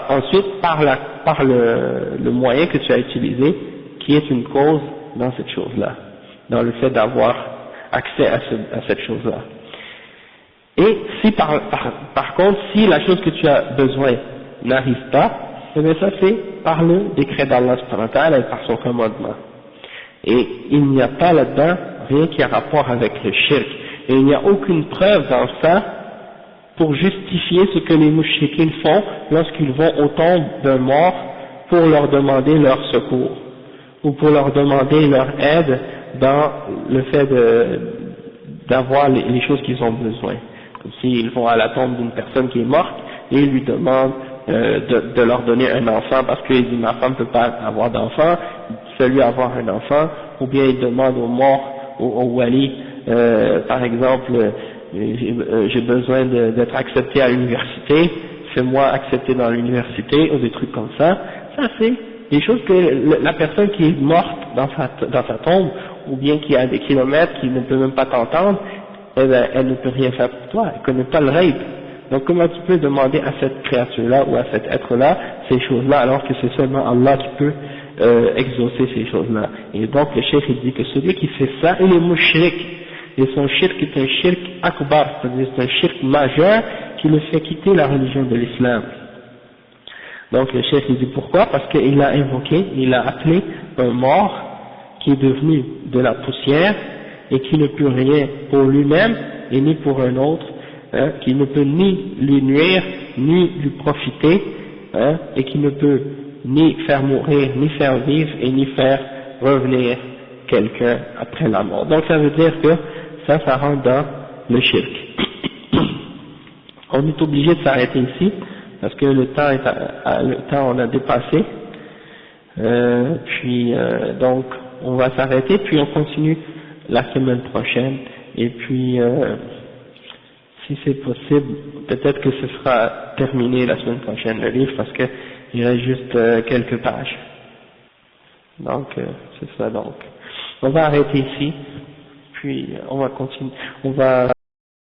ensuite par le moyen que tu as utilisé qui est une cause dans cette chose-là, dans le fait d'avoir accès à cette chose-là. Et si par contre, si la chose que tu as besoin n'arrive pas, eh bien ça c'est par le décret d'Allah subhanahu wa ta'ala et par son commandement. Et il n'y a pas là-dedans rien qui a rapport avec le shirk. Et il n'y a aucune preuve dans ça pour justifier ce que les mouchriquins font lorsqu'ils vont au tombe d'un mort pour leur demander leur secours ou pour leur demander leur aide dans le fait d'avoir les choses qu'ils ont besoin. Comme s'ils vont à la tombe d'une personne qui est morte et ils lui demandent de leur donner un enfant parce qu'il dit ma femme ne peut pas avoir d'enfant, celui avoir un enfant, ou bien ils demandent aux morts, au wali, par exemple, j'ai besoin d'être accepté à l'université, fais-moi accepter dans l'université, ou des trucs comme ça. Ça c'est des choses que la personne qui est morte dans sa tombe, ou bien qui est à des kilomètres, qui ne peut même pas t'entendre, elle ne peut rien faire pour toi, elle ne connaît pas le raid. Donc comment tu peux demander à cette créature-là ou à cet être-là ces choses-là alors que c'est seulement Allah qui peut exaucer ces choses-là. Et donc le cheikh il dit que celui qui fait ça, il est mushrik. Et son shirk est un shirk akbar, c'est-à-dire c'est un shirk majeur qui le fait quitter la religion de l'islam. Donc le cheikh il dit pourquoi? Parce qu'il a invoqué, il a appelé un mort qui est devenu de la poussière et qui ne peut rien pour lui-même et ni pour un autre, hein, qui ne peut ni lui nuire ni lui profiter, hein, et qui ne peut ni faire mourir, ni faire vivre et ni faire revenir quelqu'un après la mort. Donc ça veut dire que ça rentre dans le shirk. On est obligé de s'arrêter ici parce que le temps on a dépassé. Donc on va s'arrêter puis on continue la semaine prochaine et puis si c'est possible peut-être que ce sera terminé la semaine prochaine le livre parce que il reste juste quelques pages. Donc c'est ça. Donc on va arrêter ici puis on va continuer, on va